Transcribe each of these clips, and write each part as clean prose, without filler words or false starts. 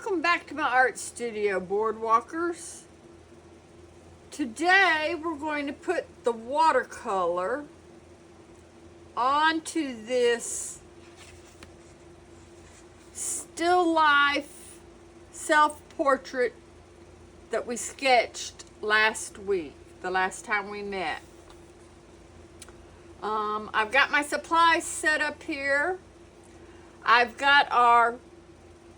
Welcome back to my art studio, boardwalkers. Today we're going to put the watercolor onto this still life self-portrait that we sketched last week, the last time we met. I've got my supplies set up here. I've got our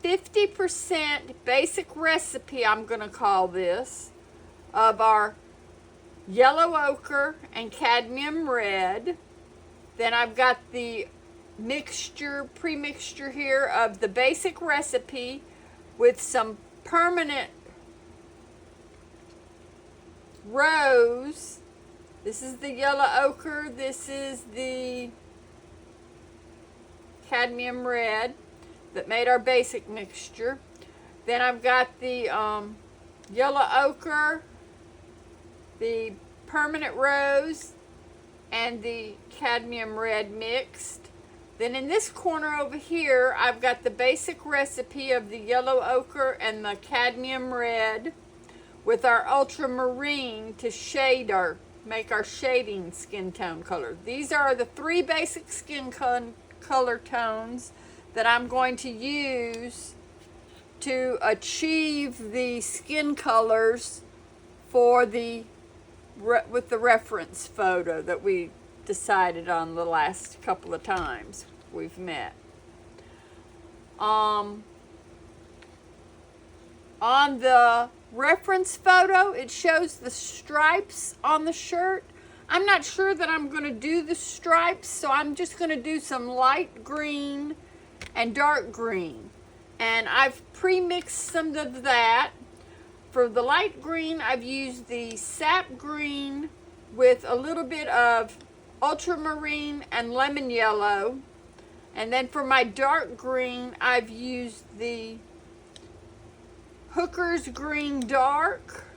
50% basic recipe, I'm going to call this, of our yellow ochre and cadmium red. Then I've got the mixture, pre-mixture here of the basic recipe with some permanent rose. This is the yellow ochre, this is the cadmium red that made our basic mixture. Then I've got the yellow ochre, the permanent rose, and the cadmium red mixed. Then in this corner over here, I've got the basic recipe of the yellow ochre and the cadmium red with our ultramarine to shade our, make our shading skin tone color. These are the three basic skin color tones that I'm going to use to achieve the skin colors for the with the reference photo that we decided on the last couple of times we've met. On the reference photo, it shows the stripes on the shirt. I'm not sure that I'm going to do the stripes, so I'm just going to do some light green and dark green. And I've pre-mixed some of that. For the light green, I've used the sap green with a little bit of ultramarine and lemon yellow. And then for my dark green, I've used the Hooker's Green Dark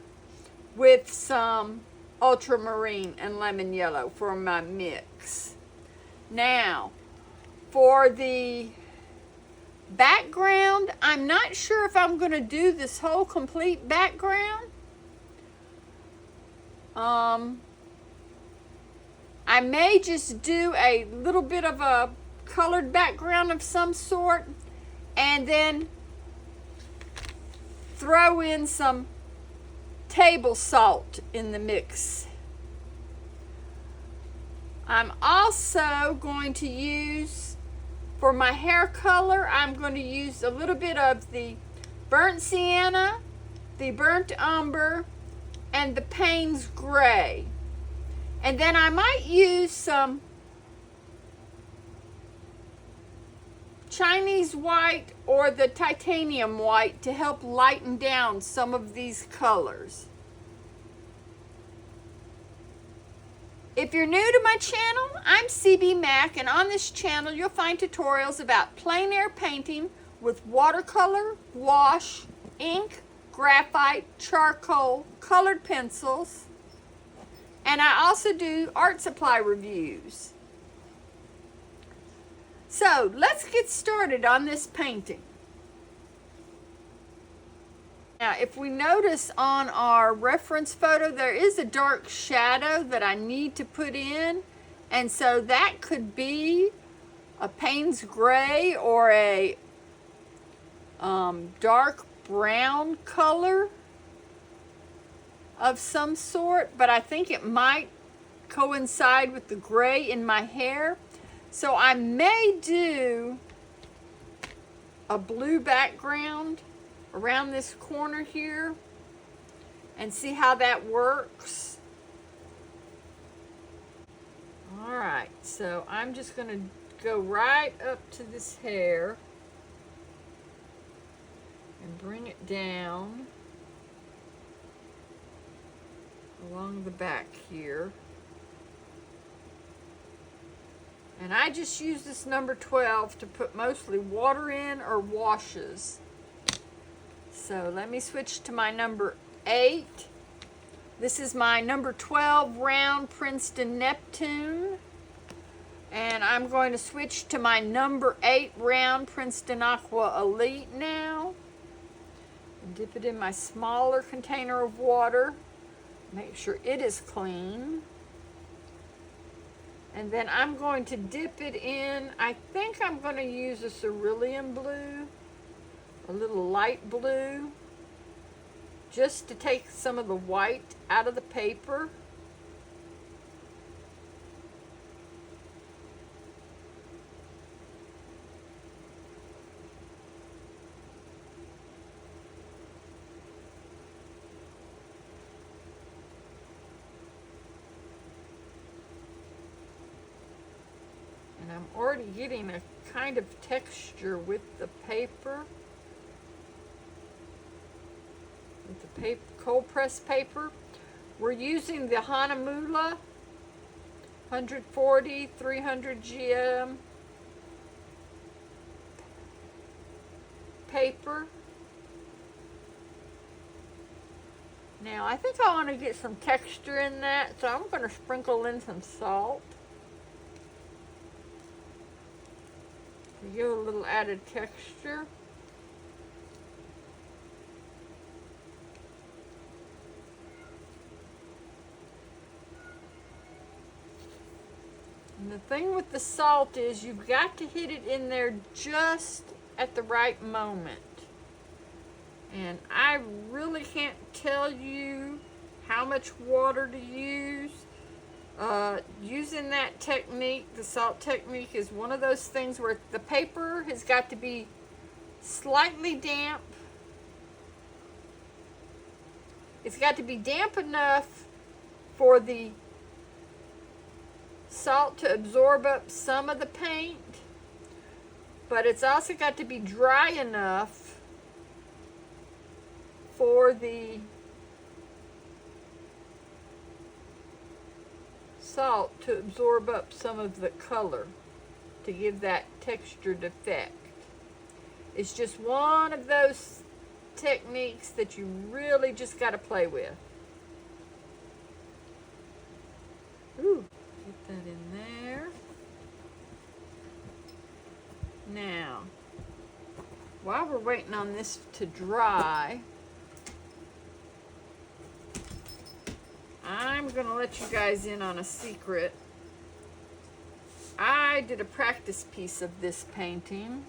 with some ultramarine and lemon yellow for my mix. Now, for the background, I'm not sure if I'm going to do this whole complete background. I may just do a little bit of a colored background of some sort and then throw in some table salt in the mix. I'm also going to use, for my hair color, I'm going to use a little bit of the burnt sienna, the burnt umber, and the Payne's gray. And then I might use some Chinese white or the titanium white to help lighten down some of these colors. If you're new to my channel, I'm CB Mac, and on this channel you'll find tutorials about plein air painting with watercolor, wash, ink, graphite, charcoal, colored pencils, and I also do art supply reviews. So let's get started on this painting. Now, if we notice on our reference photo, there is a dark shadow that I need to put in. And so that could be a Payne's gray or a dark brown color of some sort. But I think it might coincide with the gray in my hair. So I may do a blue background around this corner here and see how that works. All right, so I'm just going to go right up to this hair and bring it down along the back here. And I just use this number 12 to put mostly water in or washes. So let me switch to my number 8. This is my number 12 round Princeton Neptune. And I'm going to switch to my number 8 round Princeton Aqua Elite now. Dip it in my smaller container of water. Make sure it is clean. And then I'm going to dip it in, I think I'm going to use a cerulean blue, a little light blue, just to take some of the white out of the paper. And I'm already getting a kind of texture with the paper, with the paper, cold pressed paper. We're using the Hanamola 140, 300 GM paper. Now I think I want to get some texture in that, so I'm going to sprinkle in some salt. Give a little added texture. And the thing with the salt is you've got to hit it in there just at the right moment. And I really can't tell you how much water to use. Using that technique, the salt technique, is one of those things where the paper has got to be slightly damp. It's got to be damp enough for the salt to absorb up some of the paint, but it's also got to be dry enough for the salt to absorb up some of the color to give that textured effect. It's just one of those techniques that you really just got to play with. Ooh, get that in there. Now, while we're waiting on this to dry, I'm going to let you guys in on a secret. I did a practice piece of this painting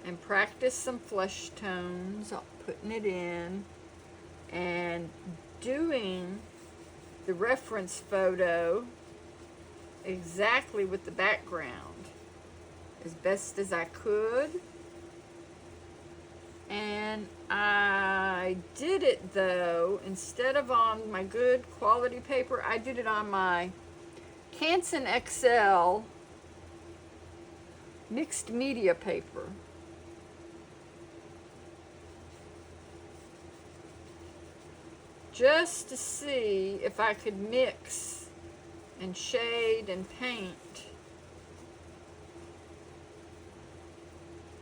and practiced some flesh tones, putting it in and doing the reference photo exactly with the background as best as I could. And I did it though, instead of on my good quality paper, I did it on my Canson XL mixed media paper. Just to see if I could mix and shade and paint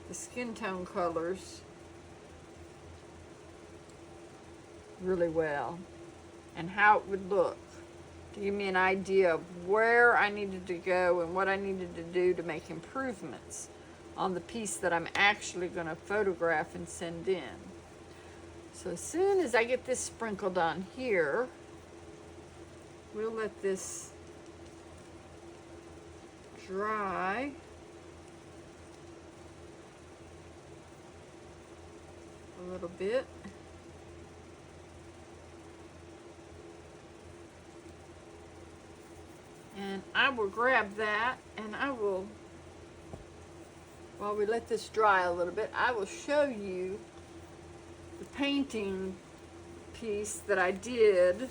the skin tone colors really well and how it would look, to give me an idea of where I needed to go and what I needed to do to make improvements on the piece that I'm actually going to photograph and send in. So as soon as I get this sprinkled on here, we'll let this dry. A little bit. And I will grab that and I will, while we let this dry a little bit, I will show you the painting piece that I did,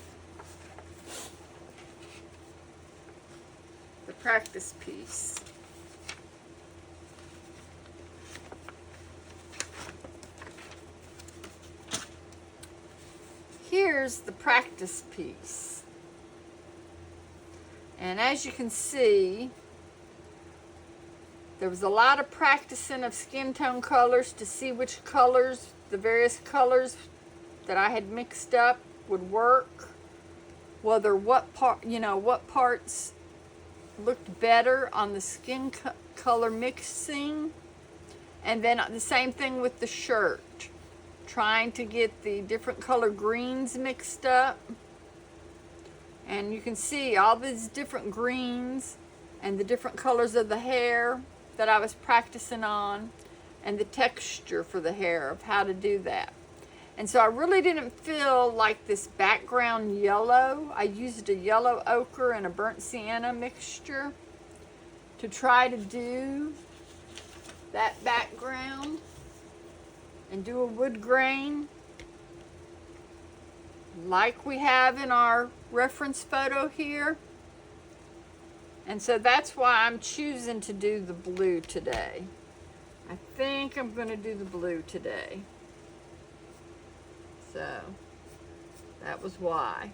the practice piece. Here's the practice piece. And as you can see, there was a lot of practicing of skin tone colors to see which colors, the various colors that I had mixed up would work. Whether what parts looked better on the skin color mixing. And then the same thing with the shirt. trying to get the different color greens mixed up. And you can see all these different greens and the different colors of the hair that I was practicing on, and the texture for the hair of how to do that. And so I really didn't feel like this background yellow. I used a yellow ochre and a burnt sienna mixture to try to do that background and do a wood grain like we have in our reference photo here. And so that's why I'm choosing to do the blue today. I think I'm going to do the blue today. So that was why.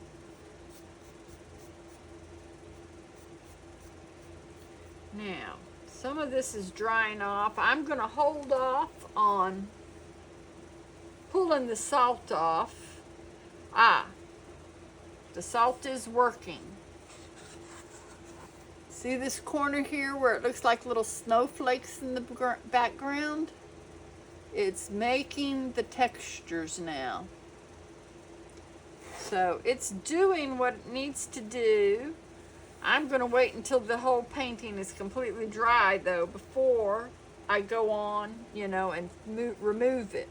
Now, some of this is drying off. I'm going to hold off on pulling the salt off. The salt is working. See this corner here where it looks like little snowflakes in the background? It's making the textures now. So it's doing what it needs to do. I'm going to wait until the whole painting is completely dry though before I go on, you know, and remove it.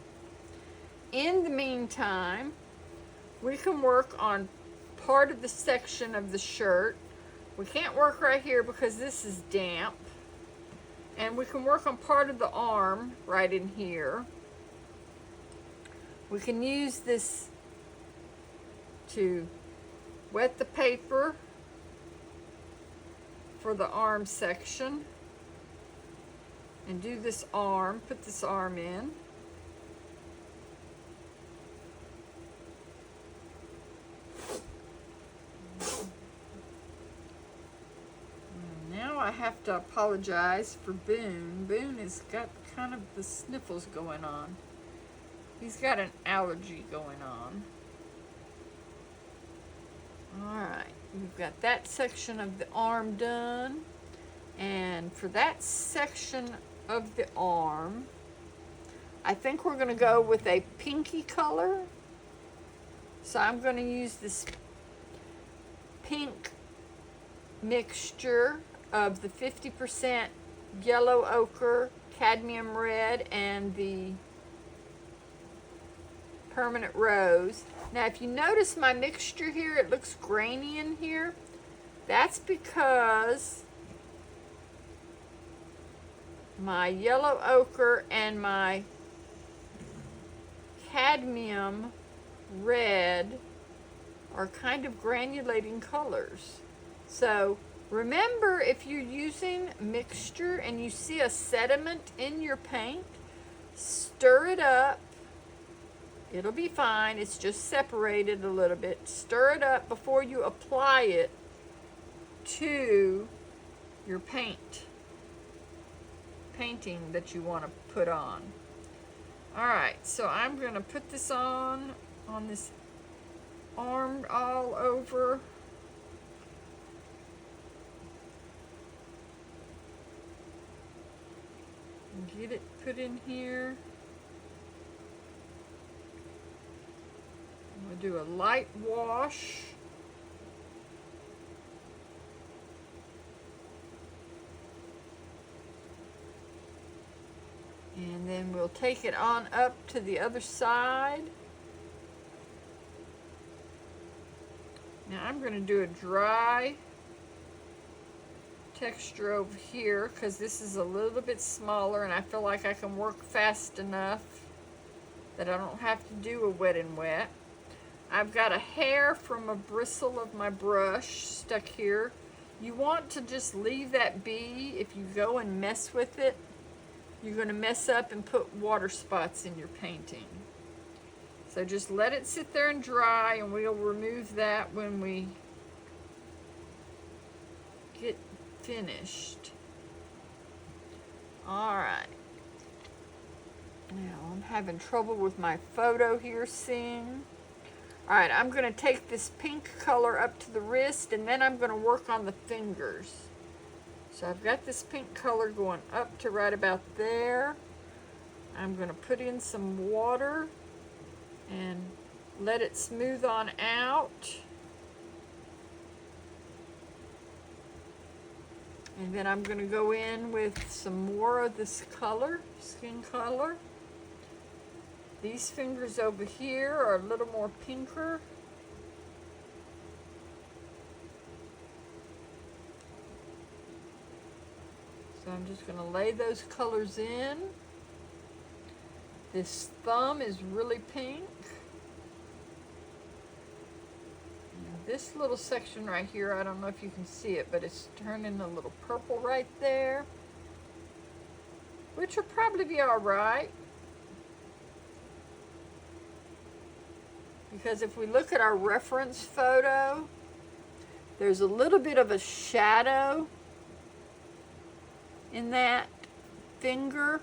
In the meantime, we can work on part of the section of the shirt. We can't work right here because this is damp. And we can work on part of the arm right in here. We can use this to wet the paper for the arm section and do this arm, put this arm in. Now I have to apologize for Boone. Boone has got kind of the sniffles going on. He's got an allergy going on. Alright, we've got that section of the arm done. And for that section of the arm, I think we're going to go with a pinky color. So I'm going to use this pink mixture of the 50% yellow ochre, cadmium red, and the permanent rose. Now if you notice my mixture here, it looks grainy in here. That's because my yellow ochre and my cadmium red are kind of granulating colors. So remember, if you're using mixture and you see a sediment in your paint, stir it up. It'll be fine. It's just separated a little bit. Stir it up before you apply it to your painting that you want to put on. Alright, so I'm going to put this on this arm all over. Get it put in here. I'm going to do a light wash. And then we'll take it on up to the other side. Now I'm going to do a dry texture over here because this is a little bit smaller and I feel like I can work fast enough that I don't have to do a wet and wet. I've got a hair from a bristle of my brush stuck here. You want to just leave that be. If you go and mess with it, you're going to mess up and put water spots in your painting. So just let it sit there and dry, and we'll remove that when we get finished. Alright. Now I'm having trouble with my photo here seeing. Alright, I'm going to take this pink color up to the wrist, and then I'm going to work on the fingers. So I've got this pink color going up to right about there. I'm going to put in some water and let it smooth on out. And then I'm going to go in with some more of this color, skin color. These fingers over here are a little more pinker. So I'm just going to lay those colors in. This thumb is really pink. This little section right here, I don't know if you can see it, but it's turning a little purple right there, which will probably be all right. Because if we look at our reference photo, there's a little bit of a shadow in that finger,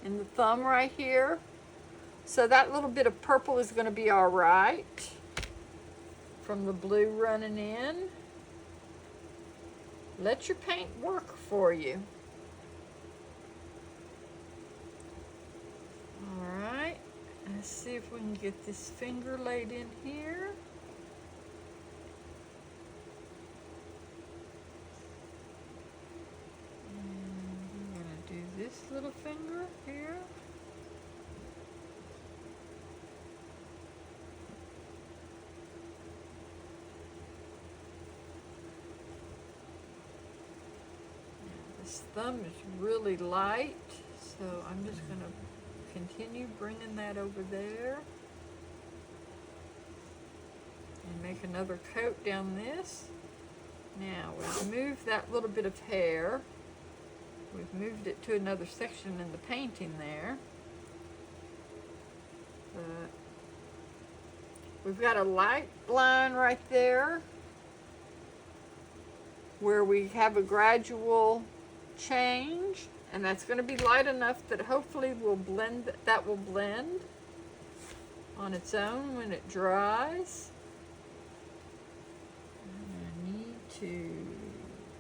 in the thumb right here. So that little bit of purple is going to be all right from the blue running in. Let your paint work for you. All right, let's see if we can get this finger laid in here. And I'm gonna do this little finger here. This thumb is really light, so I'm just going to continue bringing that over there and make another coat down this. Now we've moved that little bit of hair. We've moved it to another section in the painting there. But we've got a light line right there where we have a gradual change, and that's going to be light enough that hopefully will blend, that will blend on its own when it dries. And I need to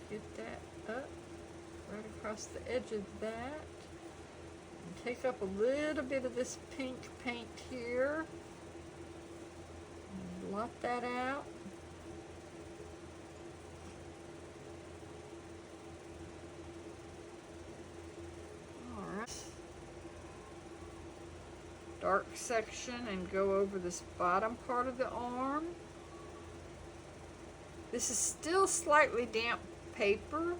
get that up right across the edge of that and take up a little bit of this pink paint here and blot that out. Dark section and go over this bottom part of the arm. This is still slightly damp paper,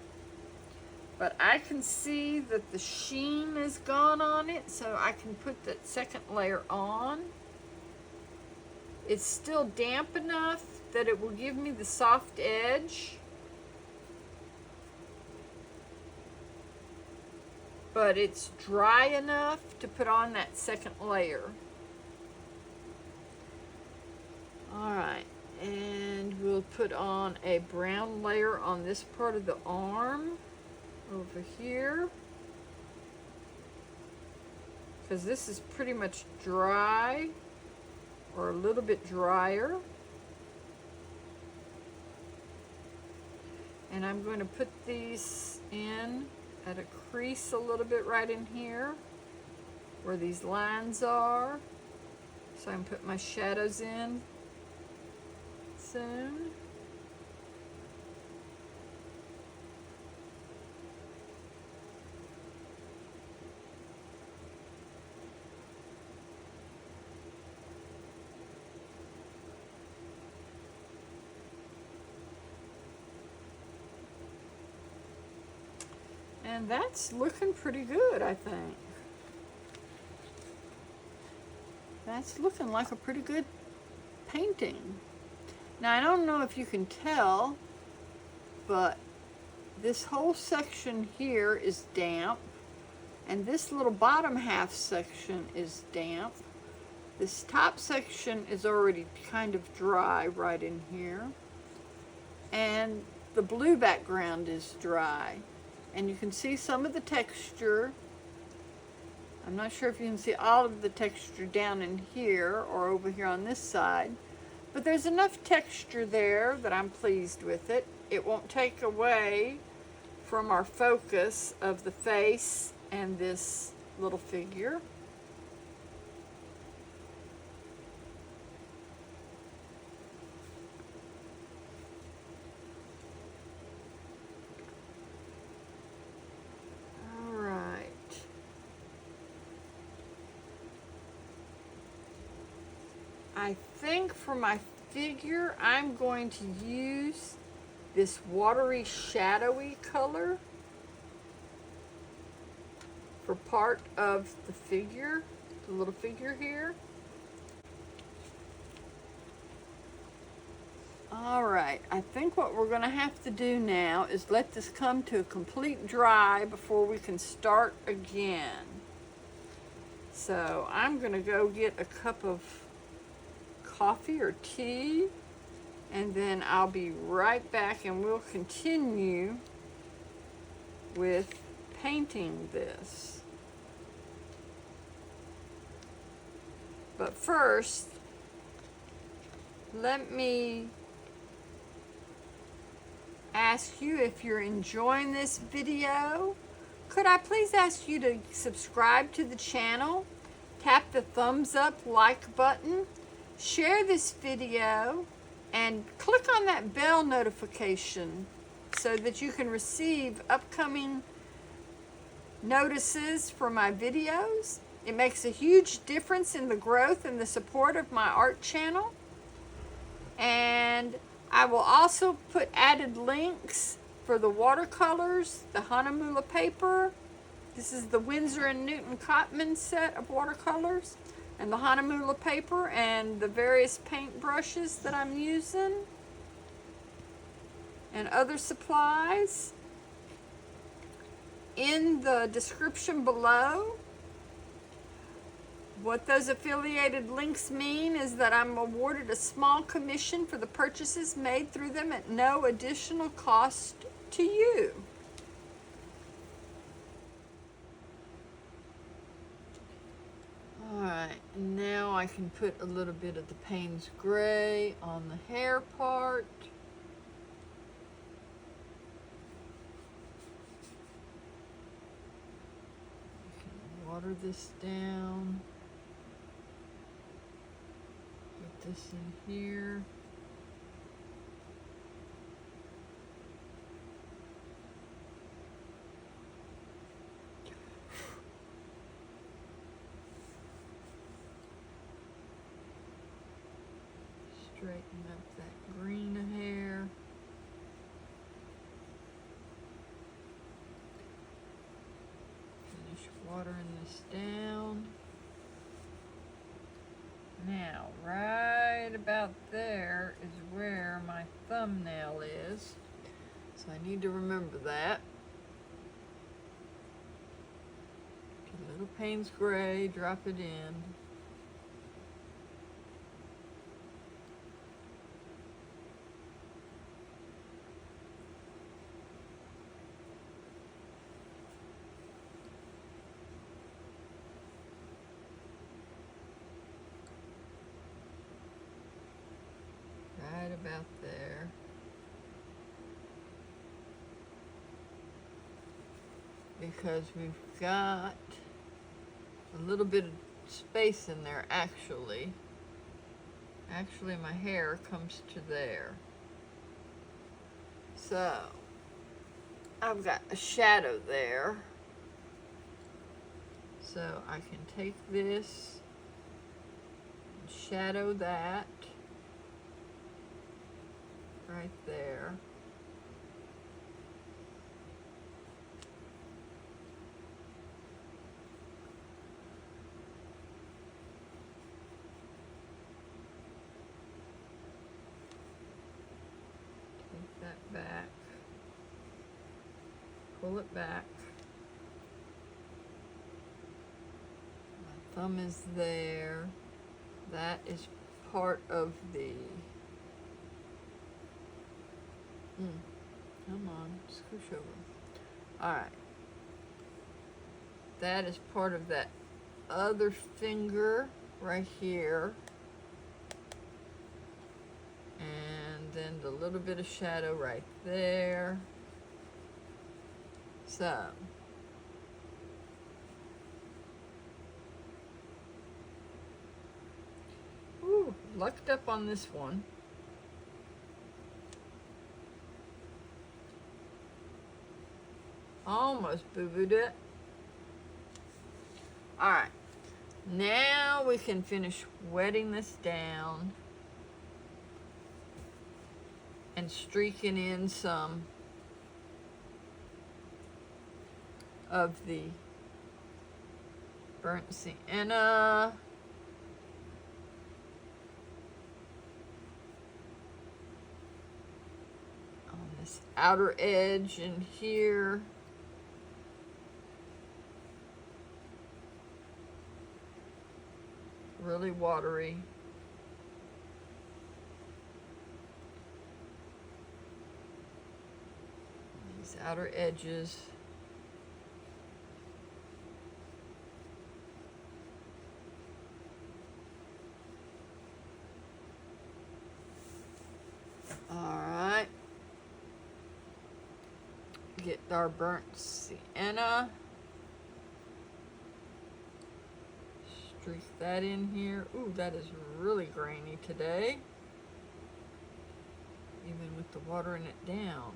but I can see that the sheen is gone on it, so I can put that second layer on. It's still damp enough that it will give me the soft edge, but it's dry enough to put on that second layer. All right, and we'll put on a brown layer on this part of the arm over here, because this is pretty much dry or a little bit drier. And I'm going to put these in at a crease a little bit right in here where these lines are, so I can put my shadows in soon. And that's looking pretty good, I think. That's looking like a pretty good painting. Now, I don't know if you can tell, but this whole section here is damp, and this little bottom half section is damp. This top section is already kind of dry right in here, and the blue background is dry. And you can see some of the texture. I'm not sure if you can see all of the texture down in here or over here on this side, but there's enough texture there that I'm pleased with it. It won't take away from our focus of the face and this little figure. I think for my figure, I'm going to use this watery, shadowy color for part of the figure, the little figure here. All right, I think what we're gonna have to do now is let this come to a complete dry before we can start again. So I'm gonna go get a cup of coffee or tea, and then I'll be right back and we'll continue with painting this. But first, let me ask you, if you're enjoying this video, could I please ask you to subscribe to the channel, tap the thumbs up like button, share this video, and click on that bell notification so that you can receive upcoming notices for my videos. It makes a huge difference in the growth and the support of my art channel. And I will also put added links for the watercolors, the Honolulu paper. This is the Winsor and Newton Cotman set of watercolors, and the Honolulu paper, and the various paint brushes that I'm using, and other supplies. In the description below, what those affiliated links mean is that I'm awarded a small commission for the purchases made through them at no additional cost to you. Alright, now I can put a little bit of the Payne's Gray on the hair part. Water this down. Put this in here. Straighten up that green hair. Finish watering this down. Now, right about there is where my thumbnail is. So I need to remember that. Get a little Payne's Gray, drop it in. Right about there. Because we've got a little bit of space in there actually. Actually my hair comes to there. So I've got a shadow there. So I can take this and shadow that. Right there. Take that back. Pull it back. My thumb is there. That is part of the come on, scoosh over. Alright. That is part of that other finger right here. And then the little bit of shadow right there. So. Ooh, lucked up on this one. Almost boo-booed it. Alright. Now we can finish wetting this down and streaking in some of the burnt sienna. On this outer edge in here. Really watery. These outer edges. Alright. Get our burnt sienna. Streak that in here. Ooh, that is really grainy today. Even with the watering it down.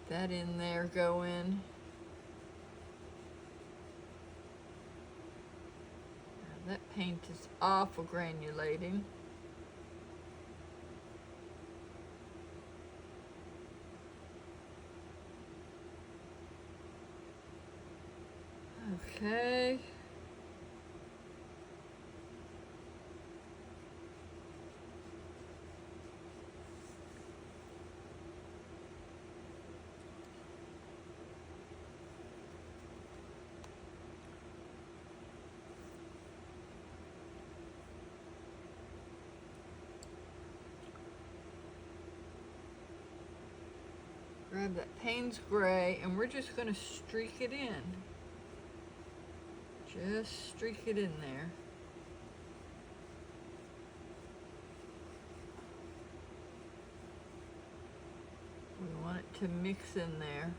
That in there going. Now that paint is awful granulating. Okay. Grab that Payne's Gray and we're just going to streak it in. Just streak it in there. We want it to mix in there.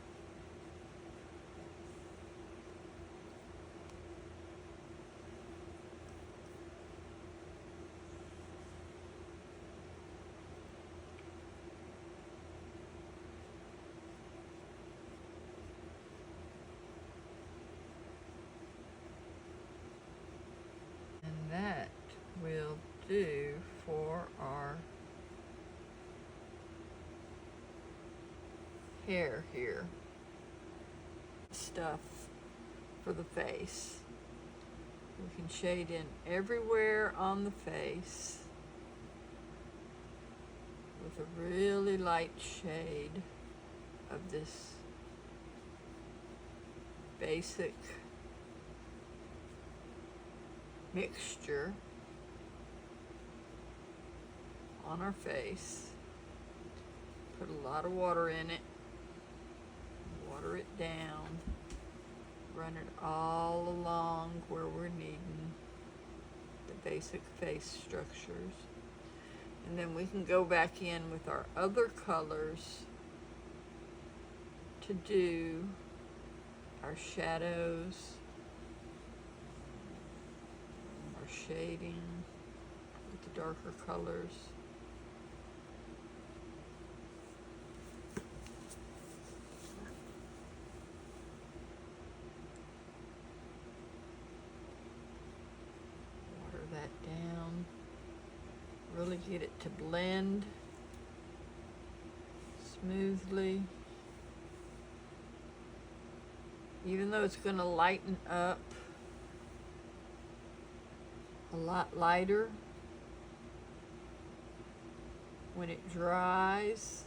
That will do for our hair here. Stuff for the face. We can shade in everywhere on the face with a really light shade of this basic mixture on our face. Put a lot of water in it. Water it down. Run it all along where we're needing the basic face structures. And then we can go back in with our other colors to do our shadows, shading with the darker colors. Water that down. Really get it to blend smoothly. Even though it's going to lighten up a lot lighter when it dries.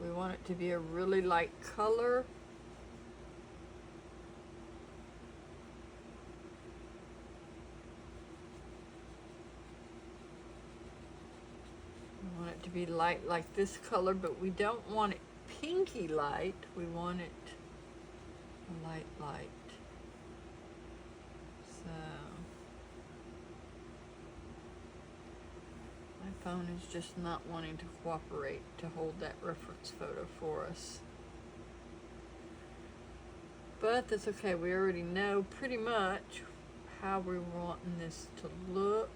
We want it to be a really light color. We want it to be light like this color, but we don't want it pinky light. We want it a light light. So I phone is just not wanting to cooperate to hold that reference photo for us. But that's okay, we already know pretty much how we're wanting this to look.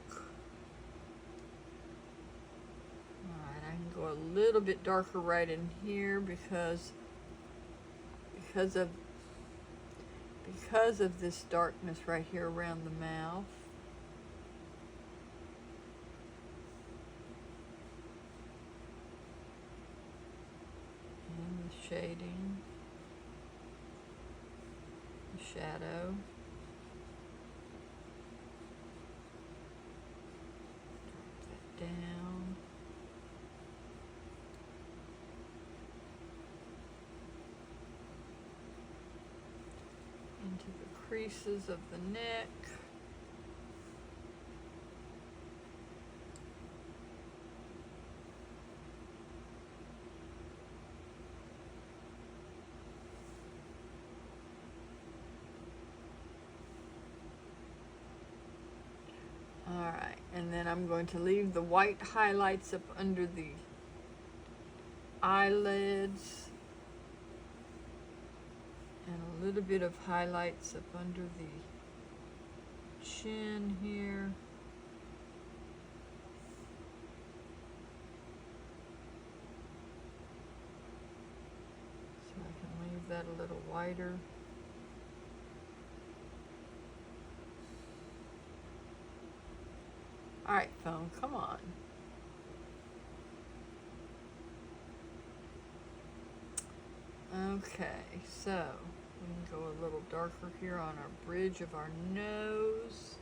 Alright, I can go a little bit darker right in here because of this darkness right here around the mouth. And the shading, the shadow. Drop that down. Into the creases of the neck. Alright, and then I'm going to leave the white highlights up under the eyelids. And a little bit of highlights up under the chin here. So I can leave that a little whiter. All right, phone, come on. Okay, so we can go a little darker here on our bridge of our nose.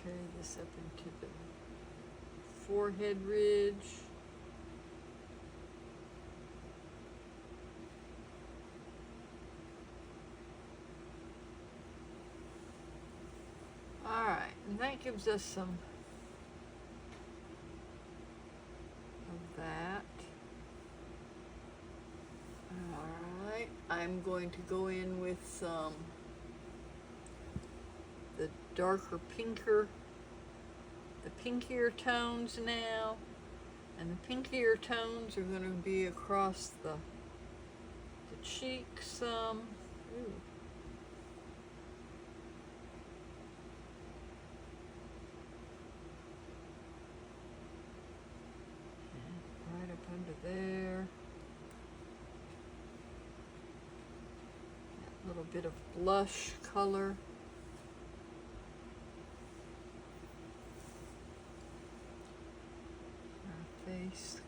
Carry this up into the forehead ridge. All right, and that gives us some that. Alright, I'm going to go in with some the darker pinker, the pinkier tones now, and the pinkier tones are going to be across the cheeks some. Ooh. Under there. That little bit of blush color. Our face.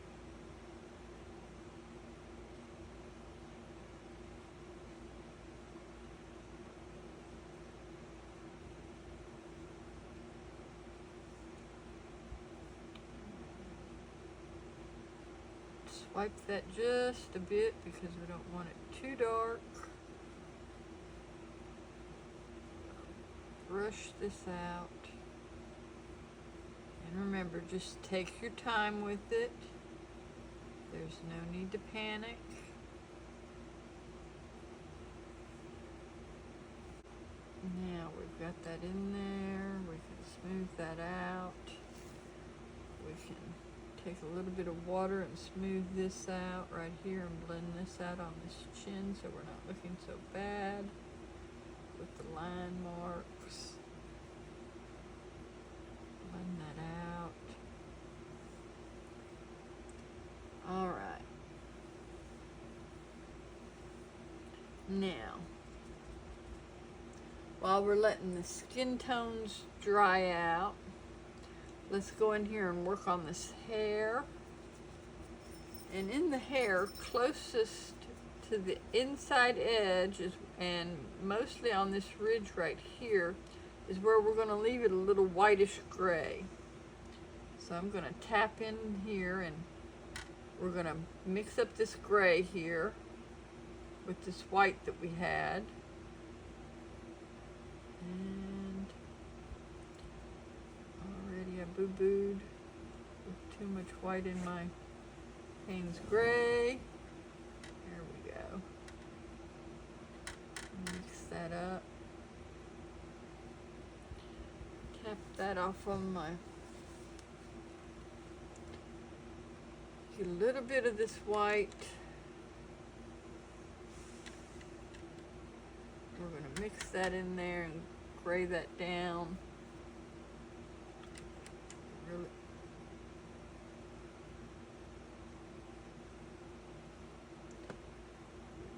Wipe that just a bit because we don't want it too dark. Brush this out. And remember, just take your time with it. There's no need to panic. Now we've got that in there. We can smooth that out. We can take a little bit of water and smooth this out right here and blend this out on this chin so we're not looking so bad with the line marks. Blend that out. All right. Now, while we're letting the skin tones dry out, let's go in here and work on this hair. And in the hair, closest to the inside edge and mostly on this ridge right here is where we're going to leave it a little whitish gray. So I'm going to tap in here and we're going to mix up this gray here with this white that we had. And already I boo-booed with too much white in my Payne's gray. There we go. Mix that up. tap that off on my, get a little bit of this white. We're going to mix that in there and gray that down.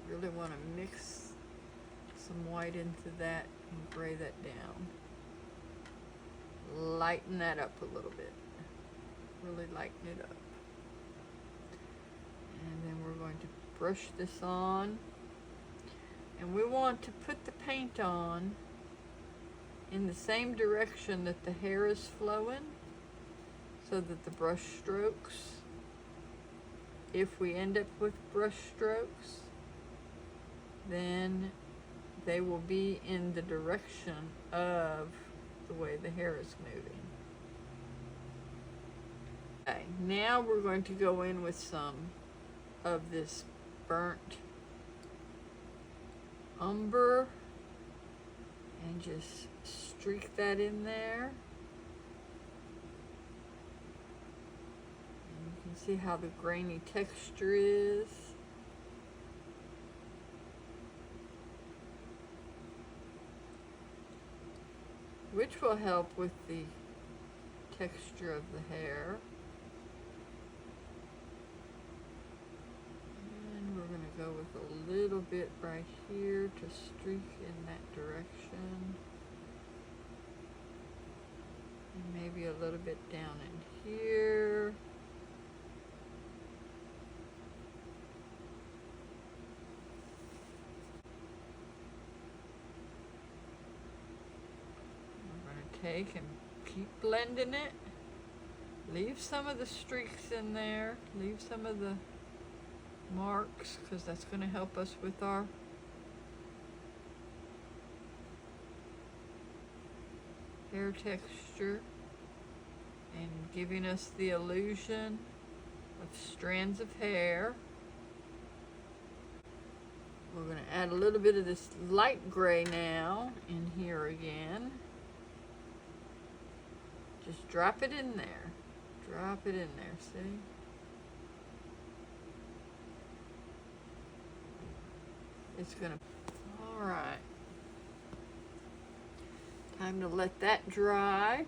Really want to mix some white into that and gray that down. Lighten that up a little bit. Really lighten it up. And then we're going to brush this on. And we want to put the paint on in the same direction that the hair is flowing, so that the brush strokes, if we end up with brush strokes, then they will be in the direction of the way the hair is moving. Okay, now we're going to go in with some of this burnt umber and just streak that in there. And you can see how the grainy texture is. Which will help with the texture of the hair. And we're going to go with a little bit right here to streak in that direction. And maybe a little bit down in here. Take and keep blending it. Leave some of the streaks in there. Leave some of the marks, because that's going to help us with our hair texture and giving us the illusion of strands of hair. We're going to add a little bit of this light gray now in here again. Just drop it in there. Drop it in there, see? It's gonna, all right. Time to let that dry.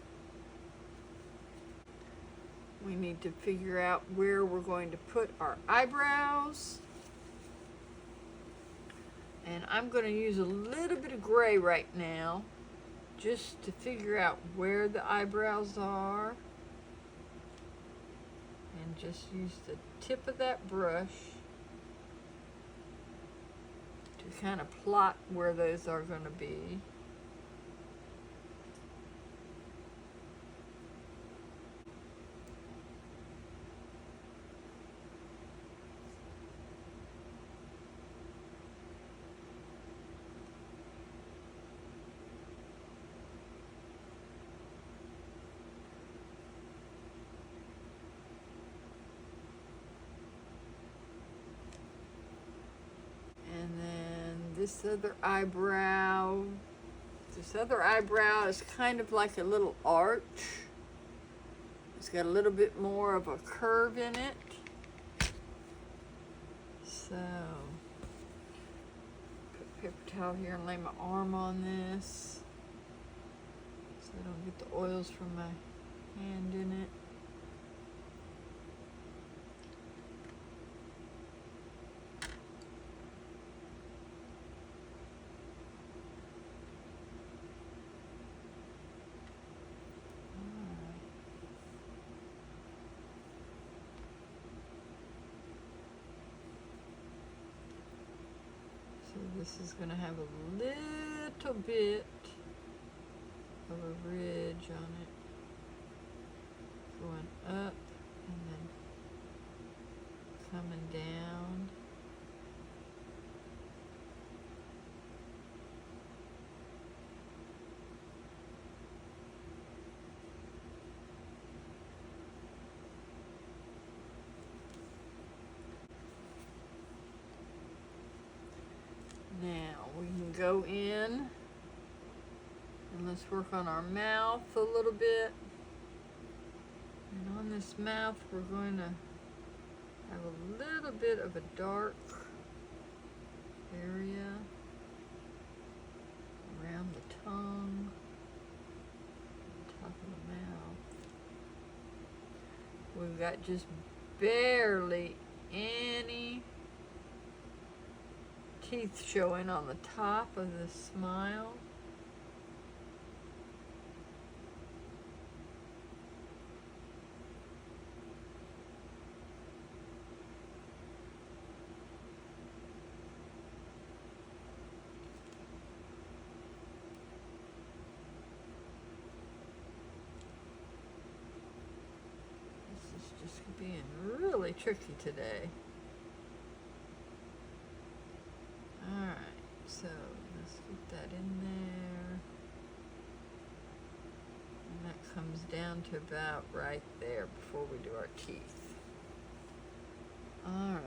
We need to figure out where we're going to put our eyebrows. And I'm gonna use a little bit of gray right now, just to figure out where the eyebrows are, and just use the tip of that brush to kind of plot where those are going to be. This other eyebrow is kind of like a little arch. It's got a little bit more of a curve in it. So, put a paper towel here and lay my arm on this so I don't get the oils from my hand in it. This is going to have a little bit of a ridge on it, going up and then coming down. Now we can go in and And let's work on our mouth a little bit. And on this mouth, we're going to have a little bit of a dark area around the tongue, top of the mouth. We've got just barely any teeth showing on the top of the smile. Being really tricky today. Alright, so let's get that in there. And that comes down to about right there before we do our teeth. Alright.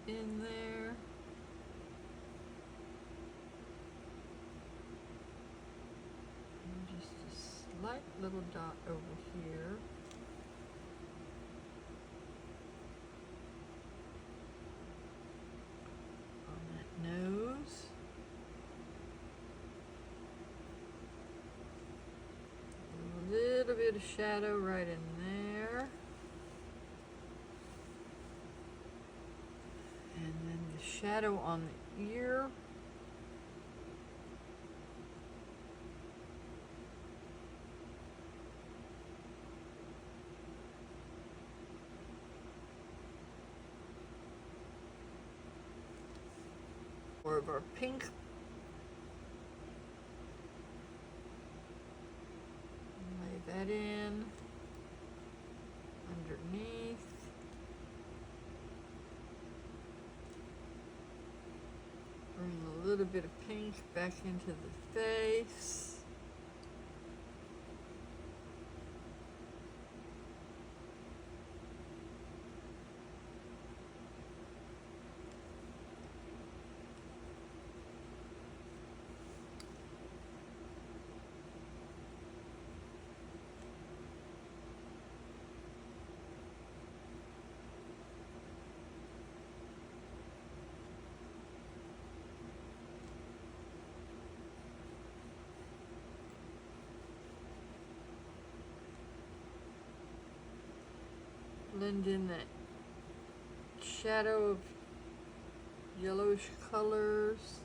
In there. And just a slight little dot over here. On that nose. A little bit of shadow right in there. And then the shadow on the ear. More of our pink. Lay that in underneath. Bring a little bit of pink back into the face. Blend in that shadow of yellowish colors.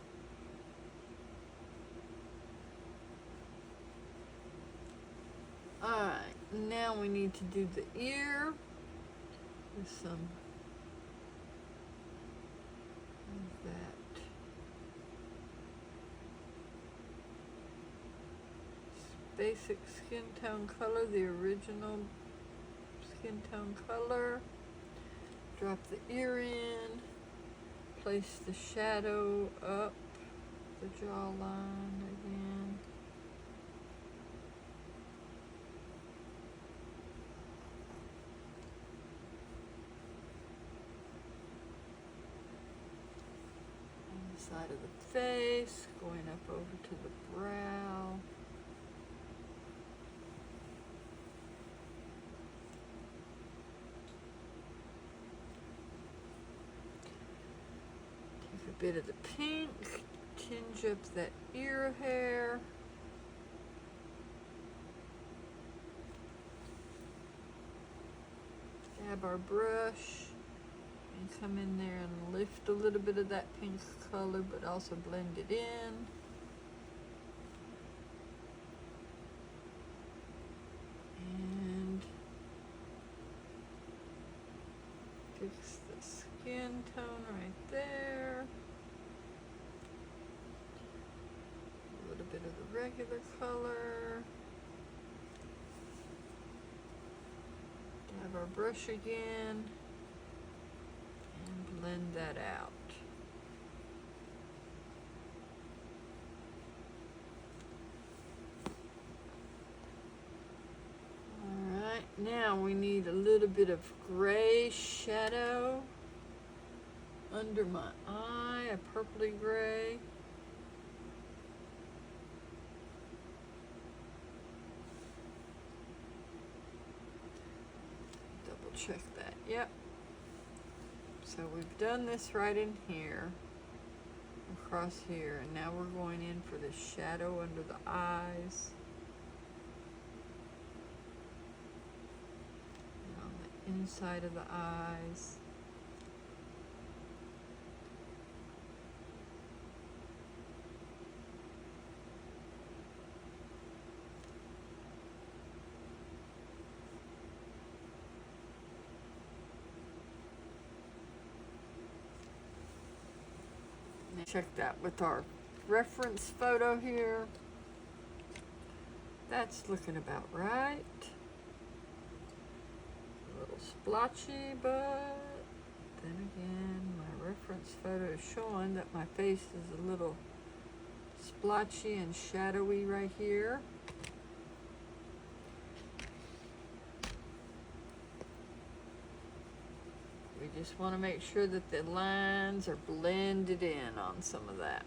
Alright, now we need to do the ear with some of that basic skin tone color, the original skin tone color. Drop the ear in, place the shadow up the jawline again. On the side of the face, going up over to the brow. Bit of the pink, tinge up that ear hair. Grab our brush and come in there and lift a little bit of that pink color, but also blend it in. And fix the skin tone right there. regular color. Have our brush again and blend that out. Alright, now we need a little bit of gray shadow under my eye, a purpley gray. Check that. Yep. So we've done this right in here, across here, and now we're going in for the shadow under the eyes, and on the inside of the eyes. Check that with our reference photo here. That's looking about right. A little splotchy, but then again, my reference photo is showing that my face is a little splotchy and shadowy right here. We just want to make sure that the lines are blended in on some of that.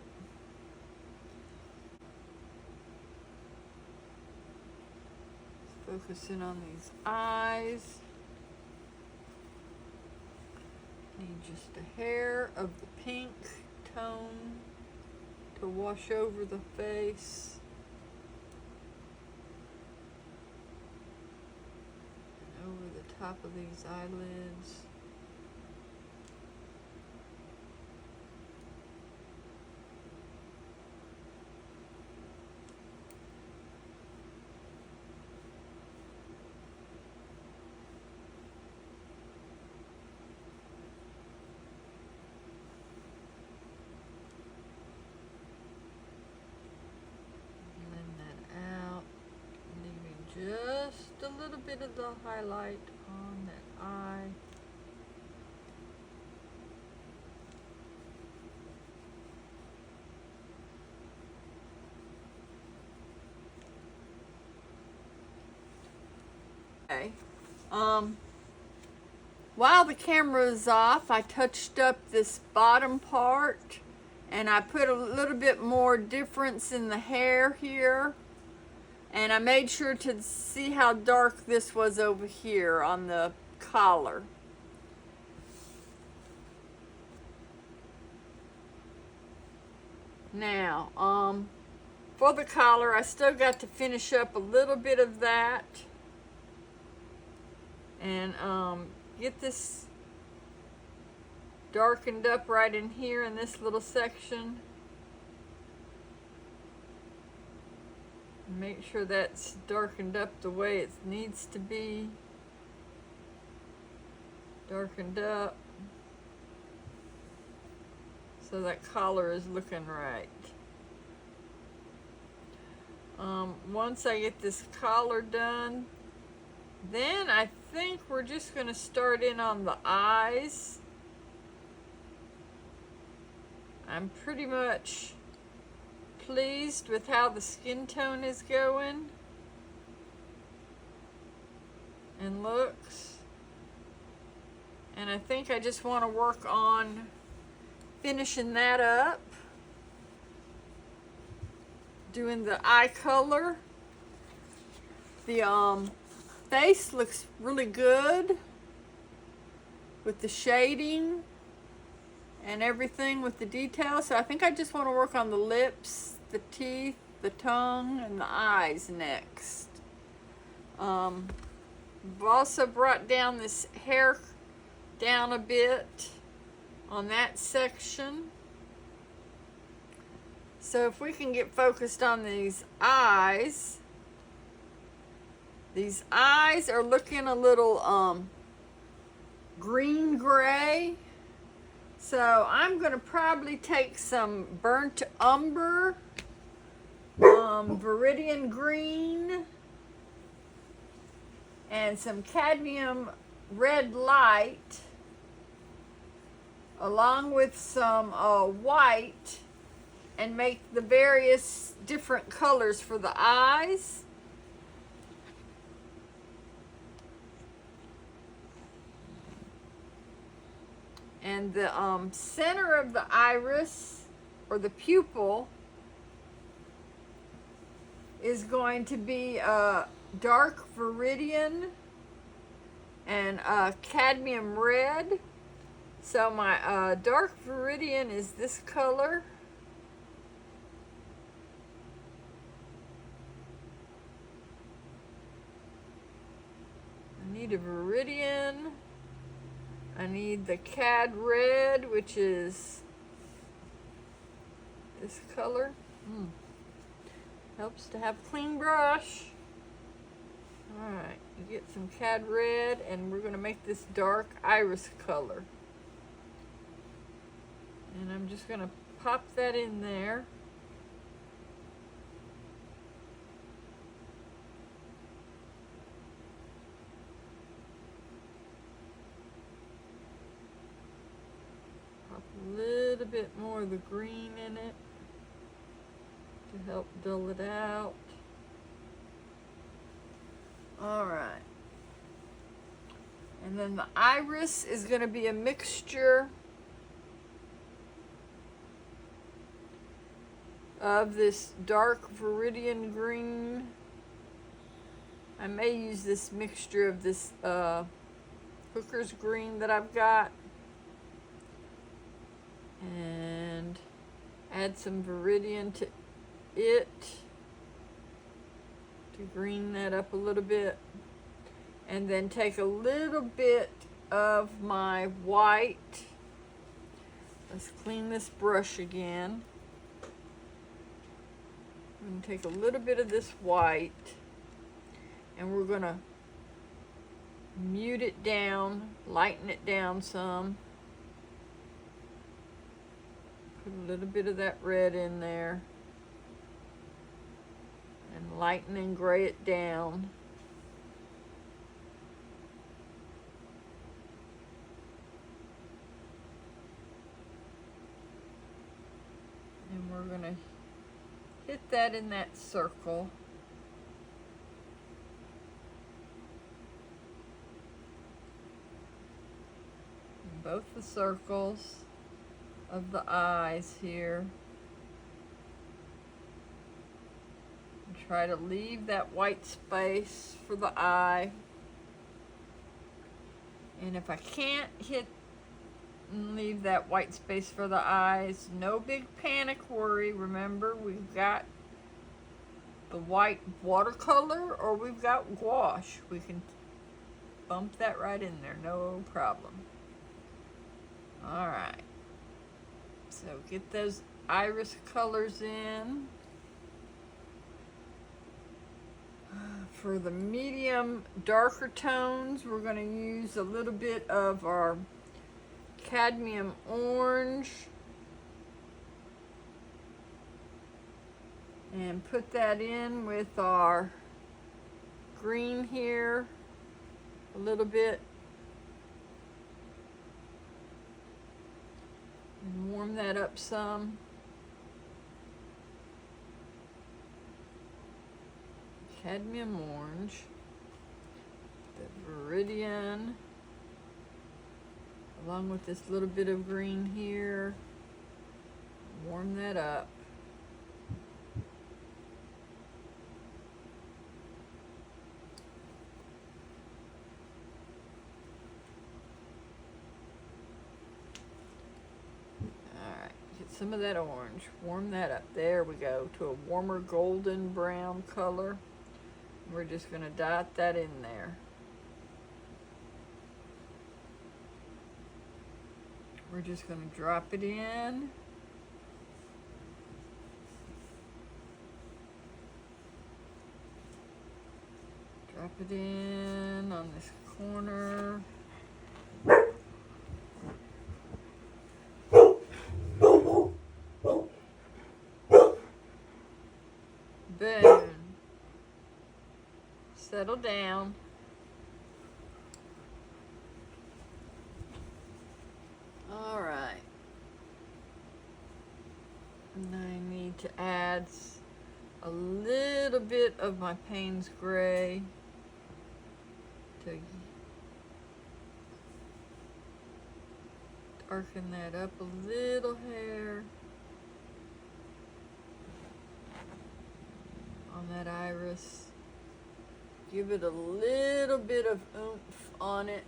Focus in on these eyes. Need just a hair of the pink tone to wash over the face. And over the top of these eyelids. Just a little bit of the highlight on that eye. Okay. While the camera is off, I touched up this bottom part and I put a little bit more difference in the hair here. And I made sure to see how dark this was over here on the collar. Now, for the collar, I still got to finish up a little bit of that. And get this darkened up right in here in this little section. Make sure that's darkened up the way it needs to be. Darkened up. So that collar is looking right. Once I get this collar done, then I think we're just going to start in on the eyes. I'm pretty much pleased with how the skin tone is going and looks, and I think I just want to work on finishing that up, doing the eye color. The face looks really good with the shading and everything with the details. So I think I just want to work on the lips, the teeth, the tongue, and the eyes next. I've also brought down this hair down a bit on that section. So if we can get focused on these eyes are looking a little green gray. So I'm going to probably take some burnt umber Viridian green and some cadmium red light, along with some white, and make the various different colors for the eyes. And the center of the iris, or the pupil, is going to be dark viridian and cadmium red. So my dark viridian is this color. I need a viridian. I need the cad red, which is this color. Helps to have a clean brush. Alright, you get some cad red, and we're going to make this dark iris color. And I'm just going to pop that in there. Pop a little bit more of the green in it to help dull it out. Alright. And then the iris is going to be a mixture of this dark viridian green. I may use this mixture of this hooker's green that I've got, and add some viridian to it to green that up a little bit, and then take a little bit of my white. Let's clean this brush again. I'm going to take a little bit of this white, and we're going to mute it down, lighten it down some. Put a little bit of that red in there, and lighten and gray it down. And we're going to hit that in that circle. In both the circles of the eyes here. And try to leave that white space for the eye. And if I can't hit and leave that white space for the eyes, no big panic worry. Remember, we've got the white watercolor, or we've got gouache. We can bump that right in there, no problem. Alright, so get those iris colors in. For the medium darker tones, we're going to use a little bit of our cadmium orange and put that in with our green here a little bit, and warm that up some. Cadmium orange, the viridian, along with this little bit of green here. Warm that up. Alright, get some of that orange. Warm that up. There we go, to a warmer golden brown color. We're just going to dot that in there. We're just going to drop it in. Drop it in on this corner. Boom. Settle down. All right. And I need to add a little bit of my Payne's Gray to darken that up a little hair on that iris. Give it a little bit of oomph on it.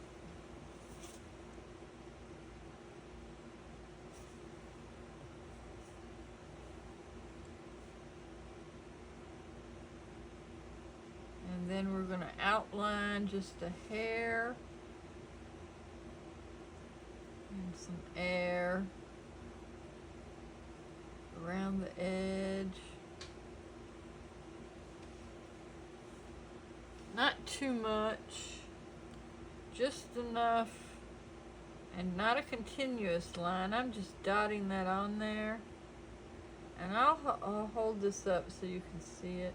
And then we're going to outline just a hair and some air around the edge. Not too much, just enough, and not a continuous line. I'm just dotting that on there, and I'll hold this up so you can see it.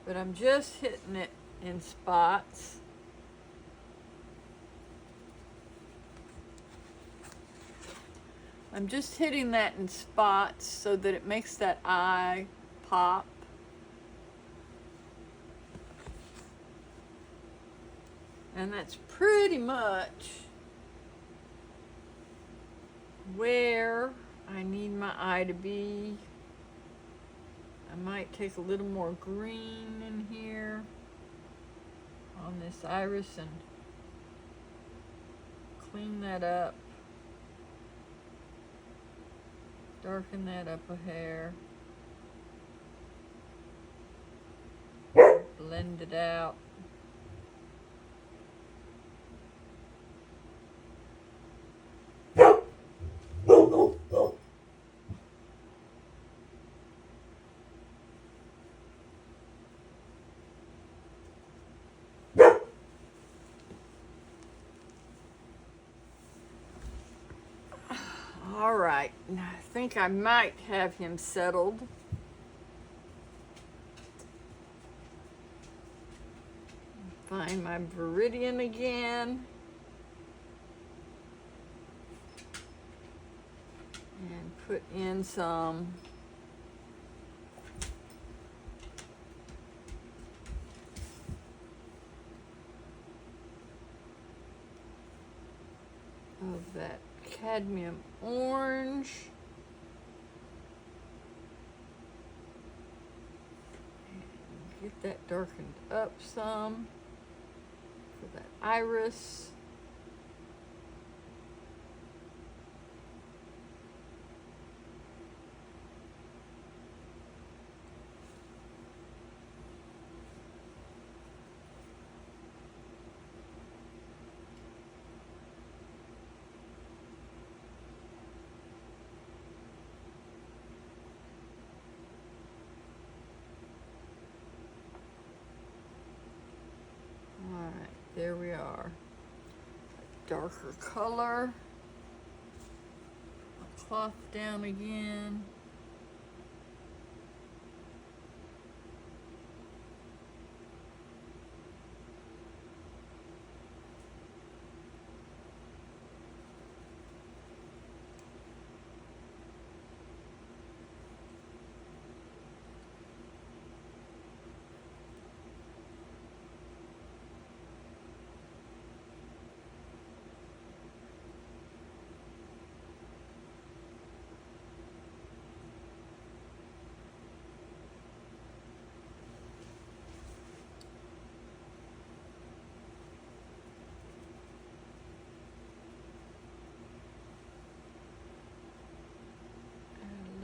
But I'm just hitting it in spots. I'm just hitting that in spots so that it makes that eye pop. And that's pretty much where I need my eye to be. I might take a little more green in here on this iris and clean that up. Darken that up a hair. Blend it out. All right, I think I might have him settled. Find my Viridian again. And put in some of that cadmium orange. And get that darkened up some for that iris. There we are. A darker color. A cloth down again.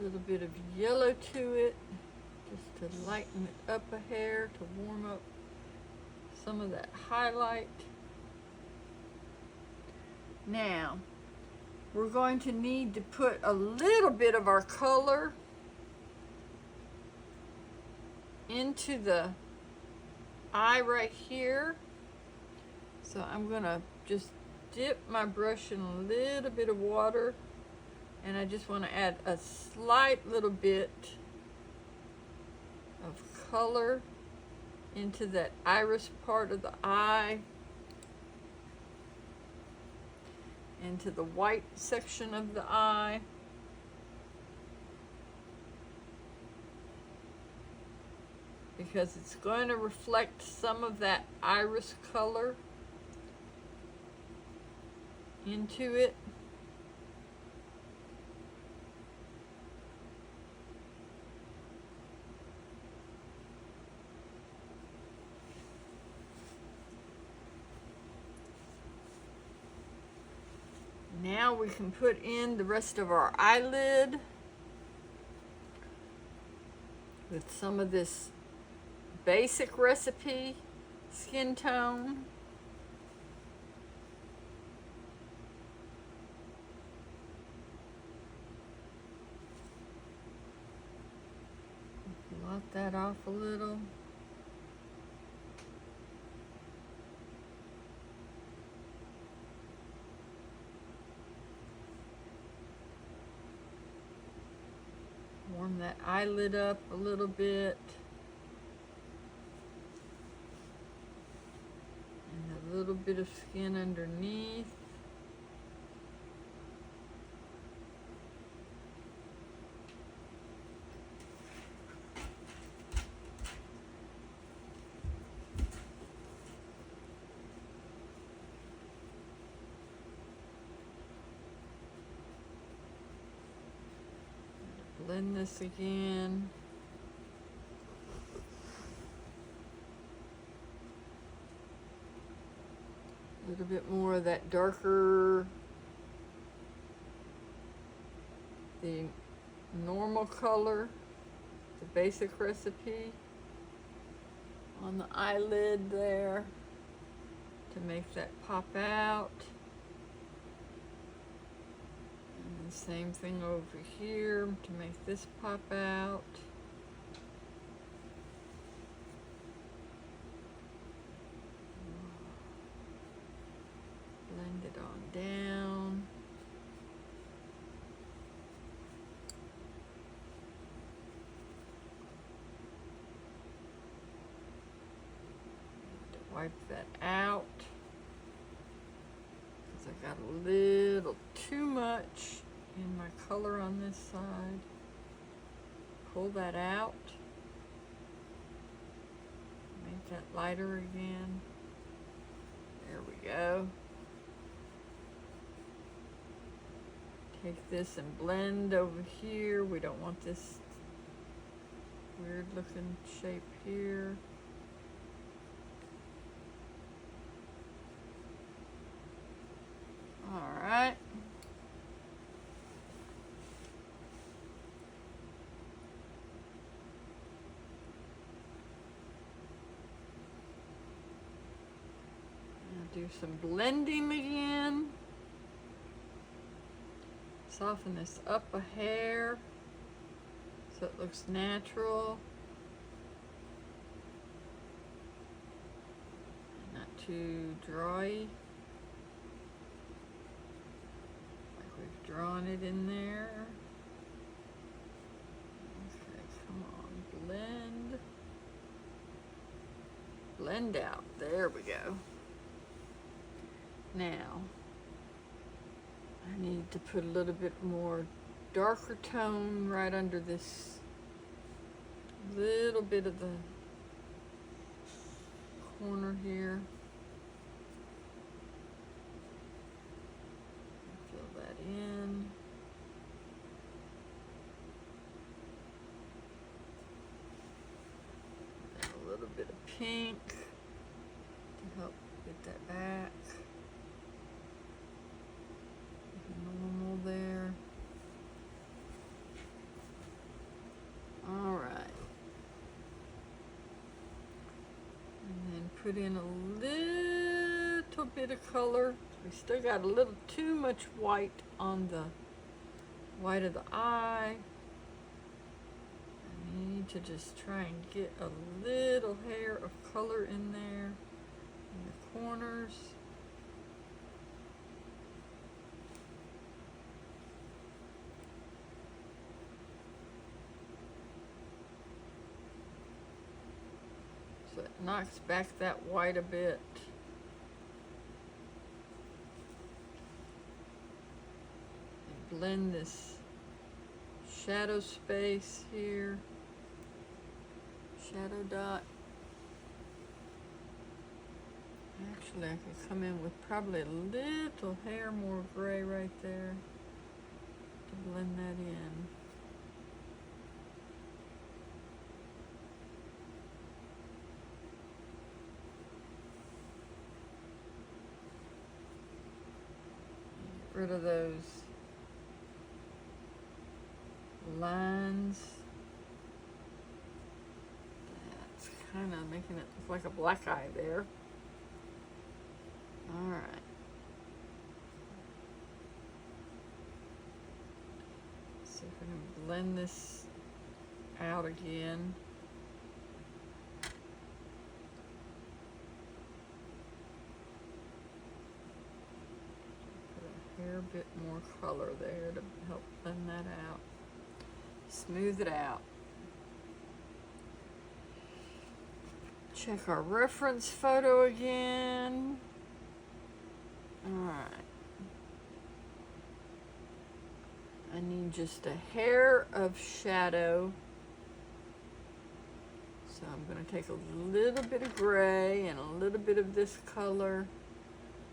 A little bit of yellow to it, just to lighten it up a hair, to warm up some of that highlight. Now, we're going to need to put a little bit of our color into the eye right here. So I'm gonna just dip my brush in a little bit of water, and I just want to add a slight little bit color into that iris part of the eye, into the white section of the eye. Because it's going to reflect some of that iris color into it. Now we can put in the rest of our eyelid with some of this basic recipe skin tone. Blot that off a little. Warm that eyelid up a little bit. And a little bit of skin underneath. Blend this again. A little bit more of that darker, the normal color, the basic recipe on the eyelid there to make that pop out. And the same thing over here to make this pop out. Blend it on down. Wipe that out because I got a little too much in my color on this side. Pull that out. Make that lighter again. There we go. Take this and blend over here. We don't want this weird looking shape here. All right. Now do some blending again. Soften this up a hair so it looks natural. Not too dry. Drawn it in there. Okay, come on, blend. Blend out. There we go. Now, I need to put a little bit more darker tone right under this little bit of the corner here. In. A little bit of pink to help get that back. Normal there. All right. And then put in a little bit of color. We still got a little too much white on the white of the eye. I need to just try and get a little hair of color in there in the corners. So it knocks back that white a bit. And blend this shadow space here. Shadow dot. Actually, I could come in with probably a little hair more gray right there to blend that in. Get rid of those lines. That's kind of making it look like a black eye there. All right. See if we can blend this out again. Put a hair bit more color there to help blend that out. Smooth it out. Check our reference photo again. Alright. I need just a hair of shadow. So I'm going to take a little bit of gray and a little bit of this color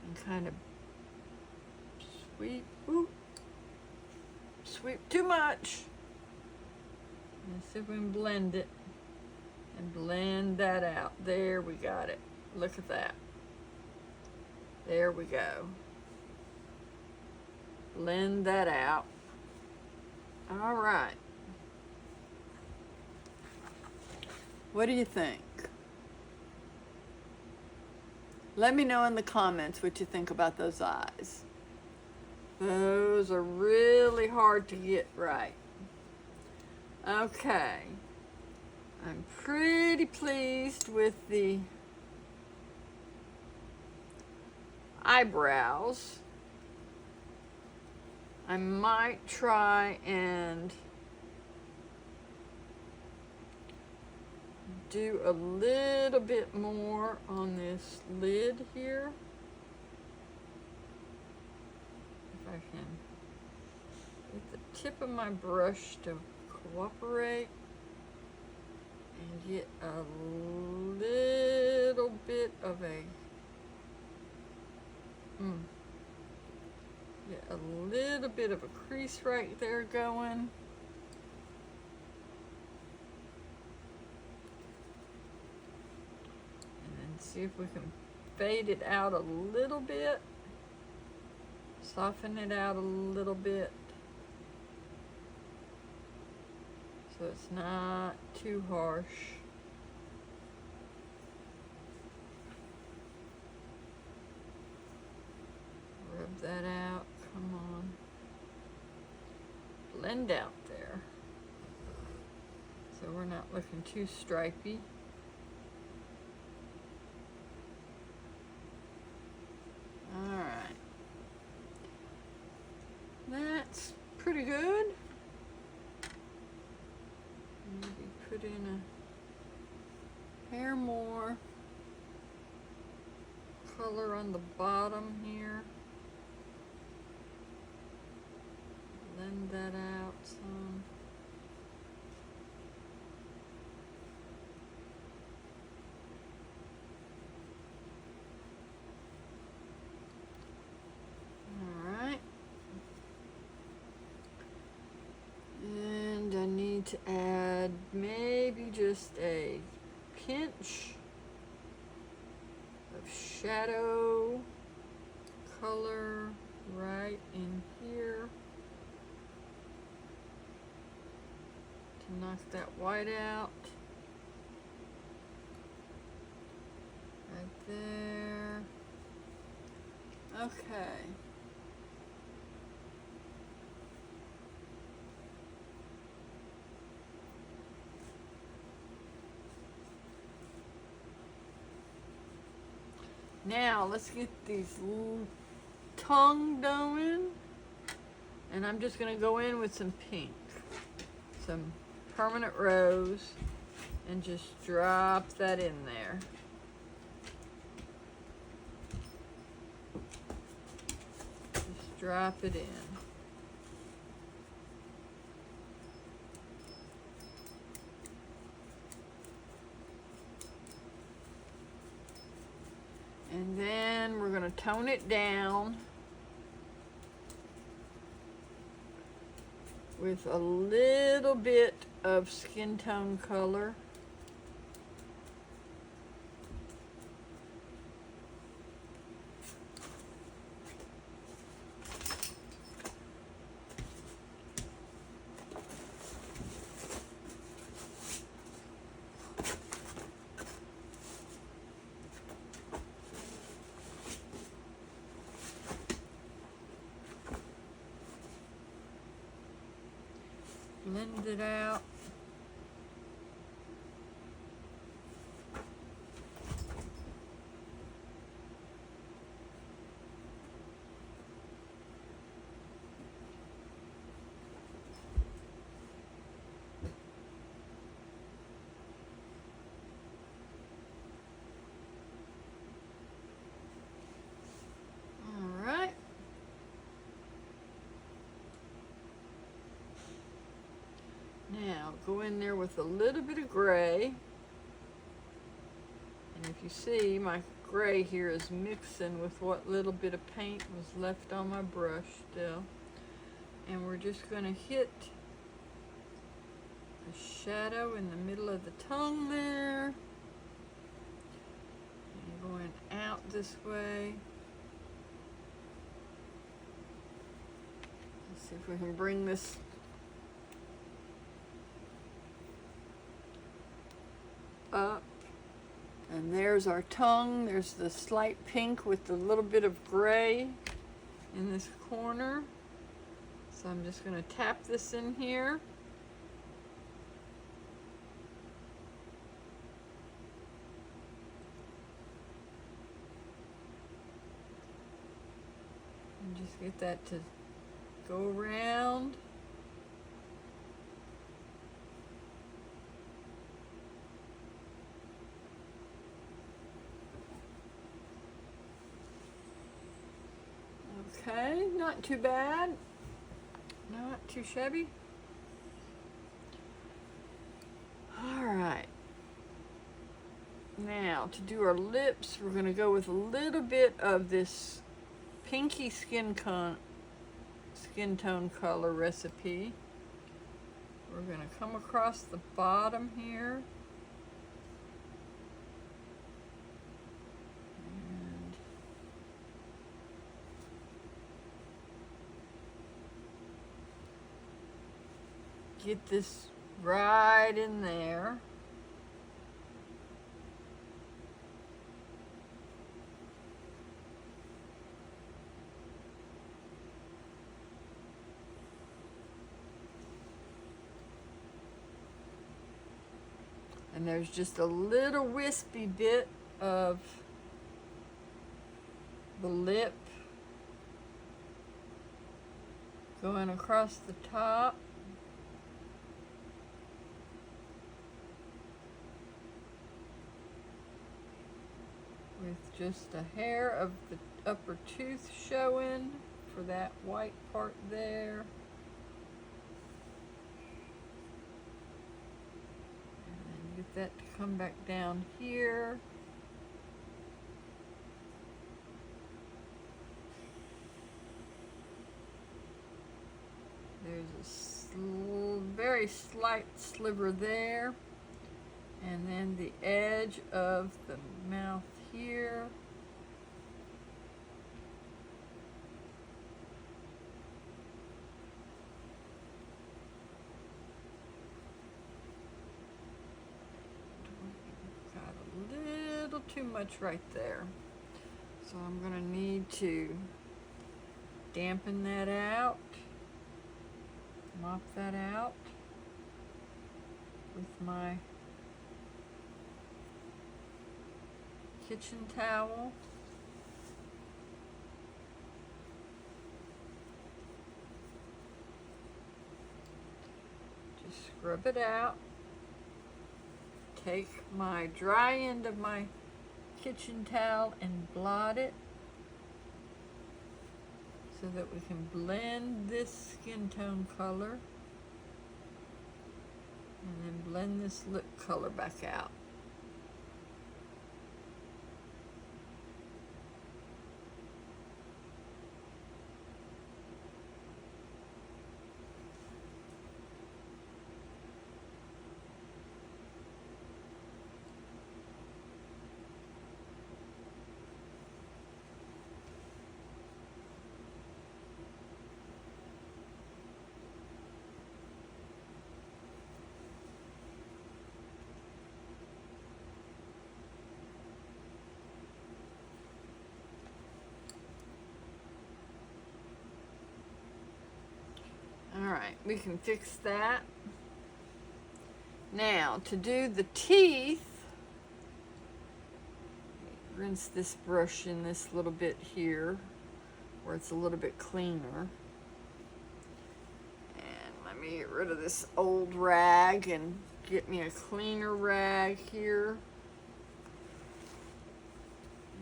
and kind of sweep, sweep too much. Let's see if we can blend it and blend that out. There, we got it. Look at that. There we go. Blend that out. All right. What do you think? Let me know in the comments what you think about those eyes. Those are really hard to get right. Okay. I'm pretty pleased with the eyebrows. I might try and do a little bit more on this lid here. If I can get the tip of my brush to cooperate and get a little bit of a get a little bit of a crease right there going. And then see if we can fade it out a little bit. Soften it out a little bit. So it's not too harsh. Rub that out, come on. Blend out there. So we're not looking too stripy. All right. That's pretty good. Maybe put in a hair more color on the bottom here. Blend that out some. Alright. And I need to add maybe just a pinch of shadow color right in here. Knock that white out. Right there. Okay. Now let's get these little tongue going. And I'm just going to go in with some pink. Some permanent rose. and just drop that in there. Just drop it in. And then we're going to tone it down with a little bit of skin tone color. Blend it out. All right. Now go in there with a little bit of gray, and if you see, my gray here is mixing with what little bit of paint was left on my brush still, and we're just going to hit a shadow in the middle of the tongue there, and going out this way. Let's see if we can bring this up, and there's our tongue. There's the slight pink with the little bit of gray in this corner. So I'm just going to tap this in here. And just get that to go around. Okay, not too bad, not too shabby. All right, now to do our lips, we're going to go with a little bit of this pinky skin tone color recipe. We're going to come across the bottom here. Get this right in there. And there's just a little wispy bit of the lip going across the top. With just a hair of the upper tooth showing for that white part there. And then get that to come back down here. There's a very slight sliver there. And then the edge of the mouth here. Got a little too much right there. So I'm going to need to dampen that out, mop that out with my kitchen towel. Just scrub it out. take my dry end of my kitchen towel and blot it so that we can blend this skin tone color and then blend this lip color back out. Alright, we can fix that. Now, to do the teeth, rinse this brush in this little bit here, where it's a little bit cleaner. And let me get rid of this old rag and get me a cleaner rag here.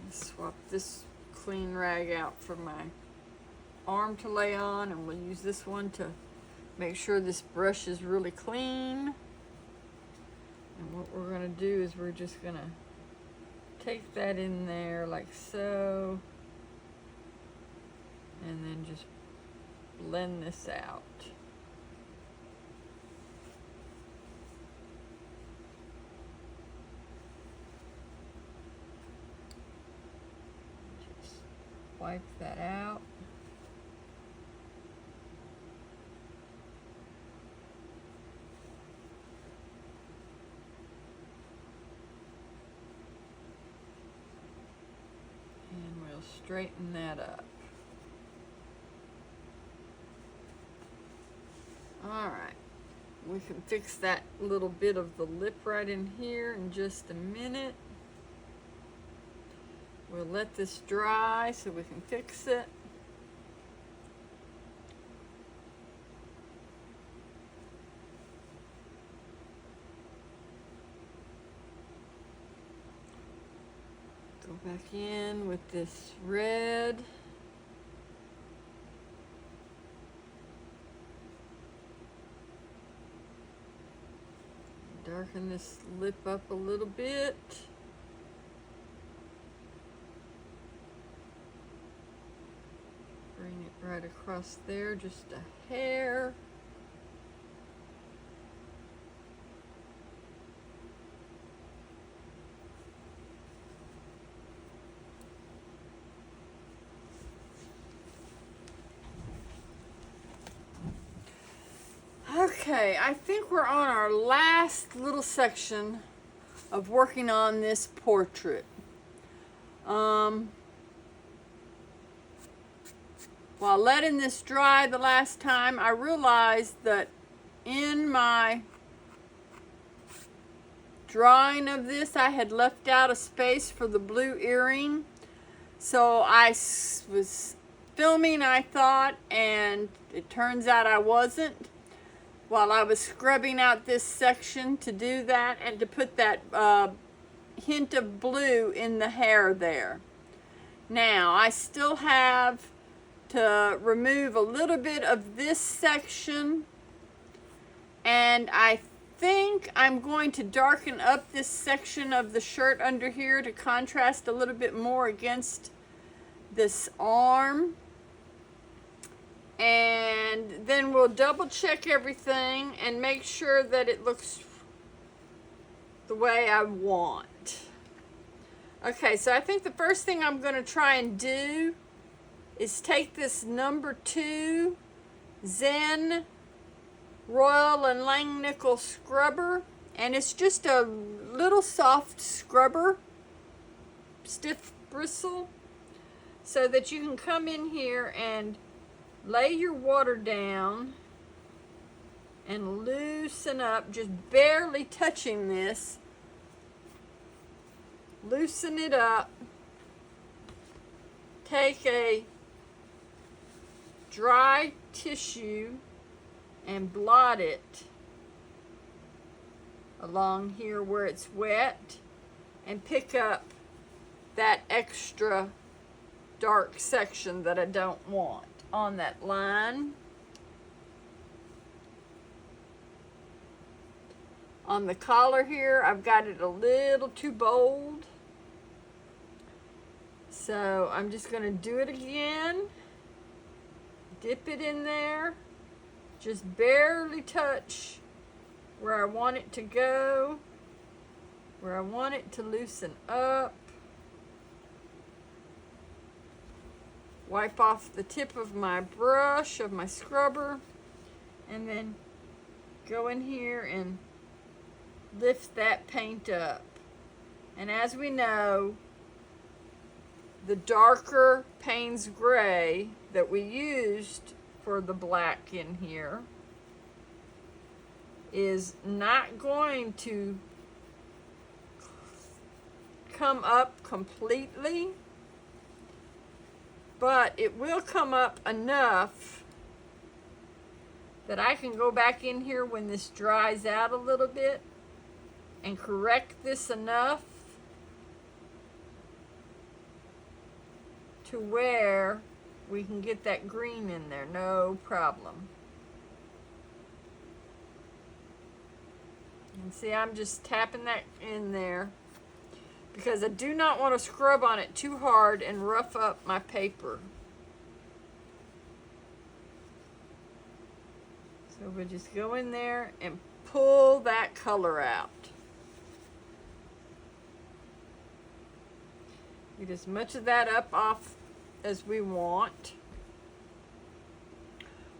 Swap this clean rag out for my arm to lay on, and we'll use this one to make sure this brush is really clean. And what we're going to do is we're just going to take that in there like so, and then just blend this out. Just wipe that out. Straighten that up. Alright, we can fix that little bit of the lip right in here in just a minute. We'll let this dry so we can fix it. Go back in with this red. Darken this lip up a little bit. Bring it right across there, just a hair. Okay, I think we're on our last little section of working on this portrait. While letting this dry the last time, I realized that in my drawing of this, I had left out a space for the blue earring. So I was filming, I thought, and it turns out I wasn't. While I was scrubbing out this section to do that and to put that hint of blue in the hair there. Now, I still have to remove a little bit of this section, and I think I'm going to darken up this section of the shirt under here to contrast a little bit more against this arm. And then we'll double check everything and make sure that it looks the way I want. Okay, so I think the first thing I'm going to try and do is take this number 2 Zen Royal and Langnickel scrubber, and it's just a little soft scrubber, stiff bristle, so that you can come in here and lay your water down and loosen up, just barely touching this. Loosen it up. Take a dry tissue and blot it along here where it's wet and pick up that extra dark section that I don't want on that line. On the collar here, I've got it a little too bold. So I'm just going to do it again. Dip it in there. Just barely touch where I want it to go, where I want it to loosen up. Wipe off the tip of my brush, of my scrubber, and then go in here and lift that paint up. And as we know, the darker Payne's Gray that we used for the black in here is not going to come up completely, but it will come up enough that I can go back in here when this dries out a little bit and correct this enough to where we can get that green in there, no problem. And see, I'm just tapping that in there because I do not want to scrub on it too hard and rough up my paper. So we'll just go in there and pull that color out. Get as much of that up off as we want.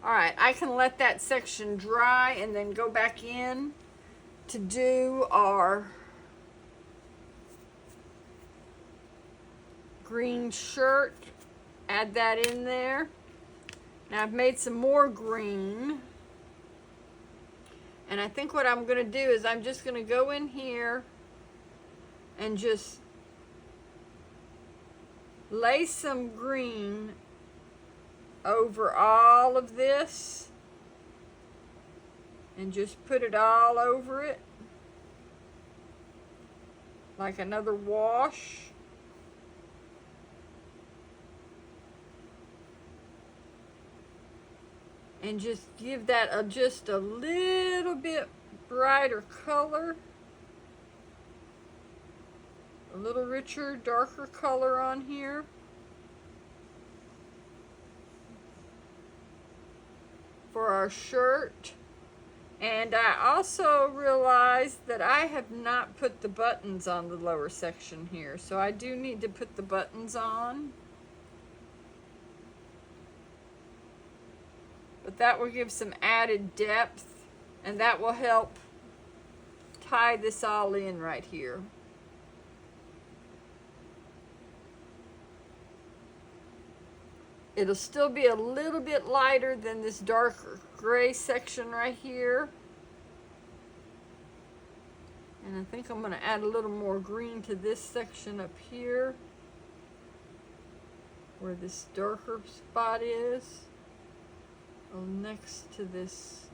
Alright, I can let that section dry and then go back in to do our green shirt. Add that in there. Now I've made some more green. And I think what I'm going to do is I'm just going to go in here and just lay some green over all of this and just put it all over it like another wash. And just give that just a little bit brighter color. A little richer, darker color on here. For our shirt. And I also realized that I have not put the buttons on the lower section here. So I do need to put the buttons on. But that will give some added depth. And that will help tie this all in right here. It'll still be a little bit lighter than this darker gray section right here. And I think I'm going to add a little more green to this section up here, where this darker spot is. Oh, next to this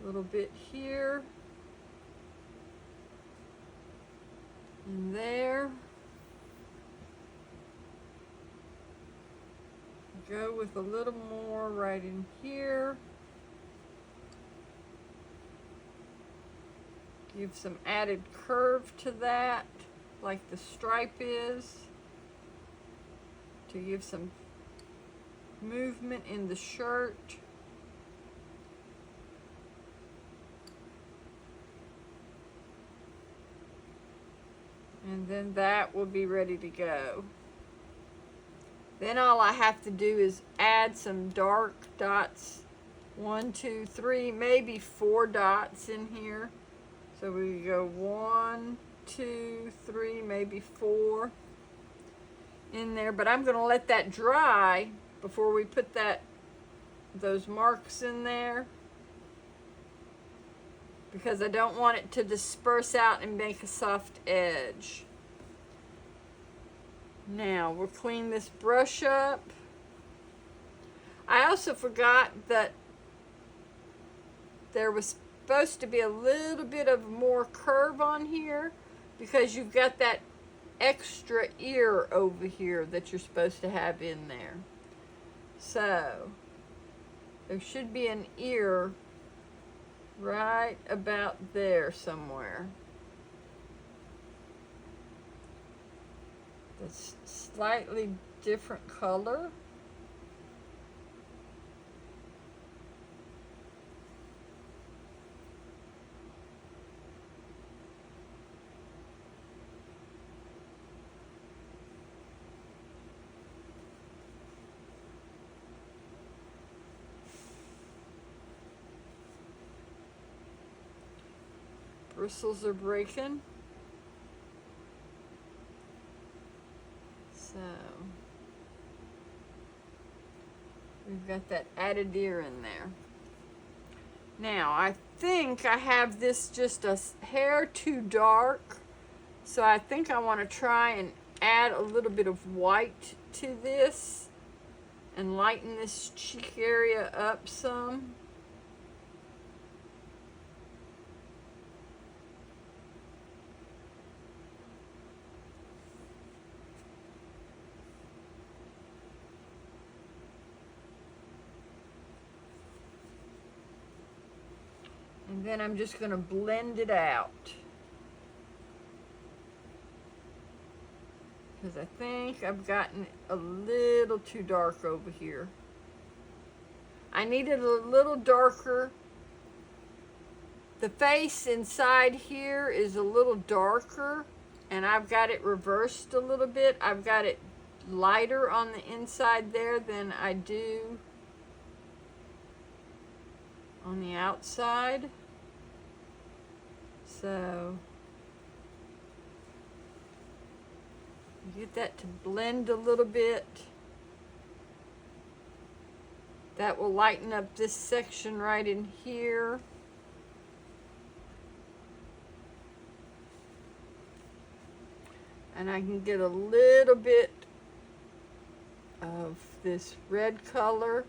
little bit here. And there. Go with a little more right in here. Give some added curve to that, like the stripe is, to give some movement in the shirt. And then that will be ready to go. Then all I have to do is add some dark dots. 1, 2, 3, maybe 4 dots in here. So we go 1, 2, 3, maybe 4 in there. But I'm going to let that dry before we put those marks in there, because I don't want it to disperse out and make a soft edge. Now we'll clean this brush up. I also forgot that there was supposed to be a little bit of more curve on here because you've got that extra ear over here that you're supposed to have in there. So there should be an ear right about there somewhere. That's slightly different color. Bristles are breaking. So we've got that added ear in there. Now I think I have this just a hair too dark, so I think I want to try and add a little bit of white to this and lighten this cheek area up some. And then I'm just going to blend it out. Because I think I've gotten a little too dark over here. I needed a little darker. The face inside here is a little darker, and I've got it reversed a little bit. I've got it lighter on the inside there than I do on the outside. So get that to blend a little bit. That will lighten up this section right in here. And I can get a little bit of this red color.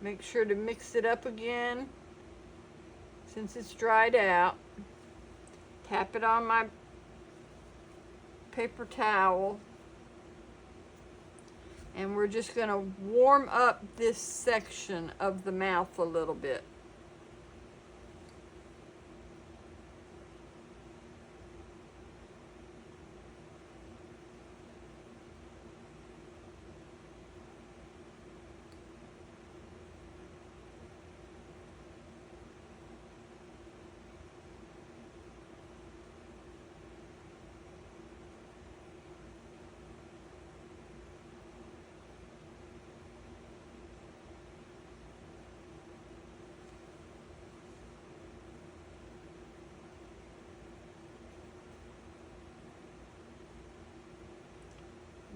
Make sure to mix it up again since it's dried out. Tap it on my paper towel. And we're just going to warm up this section of the mouth a little bit.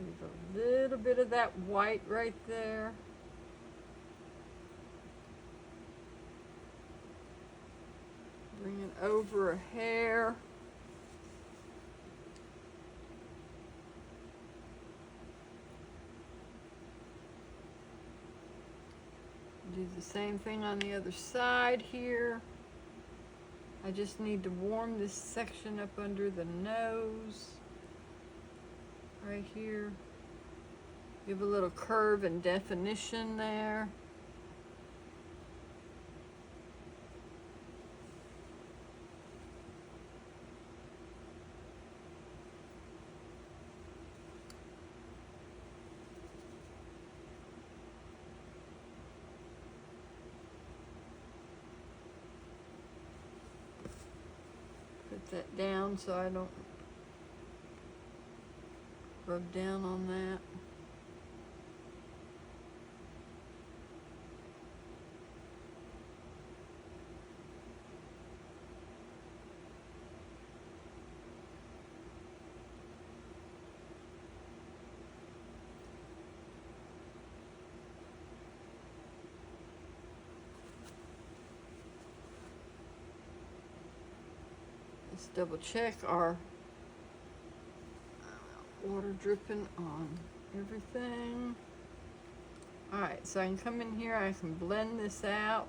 Leave a little bit of that white right there. Bring it over a hair. Do the same thing on the other side here. I just need to warm this section up under the nose. Right here. Give a little curve and definition there. Put that down so I don't rub down on that. Let's double check our water dripping on everything. Alright, so I can come in here, I can blend this out.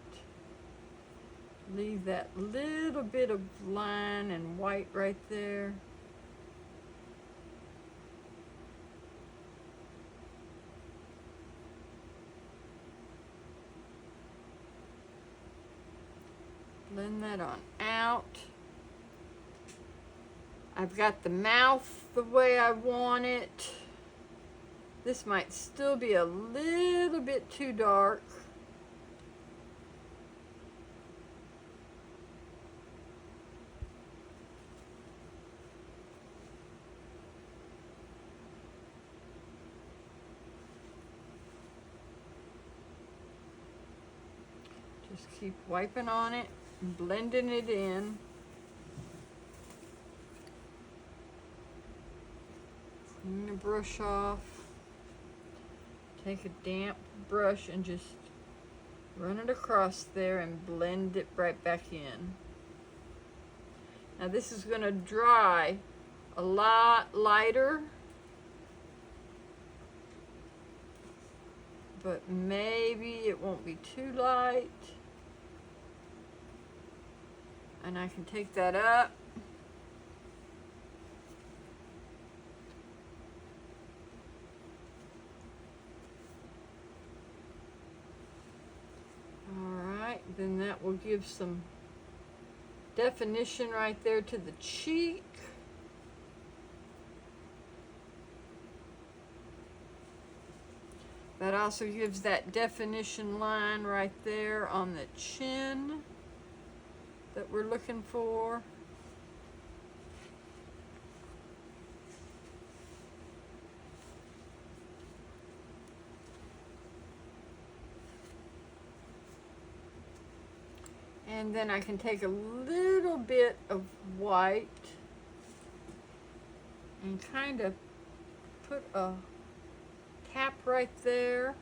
leave that little bit of line and white right there. Blend that on out. I've got the mouth the way I want it. This might still be a little bit too dark. Just keep wiping on it and blending it in. Clean the brush off. Take a damp brush and just run it across there and blend it right back in. Now this is going to dry a lot lighter, but maybe it won't be too light. And I can take that up. Alright, then that will give some definition right there to the cheek. That also gives that definition line right there on the chin that we're looking for. And then I can take a little bit of white and kind of put a tap right there.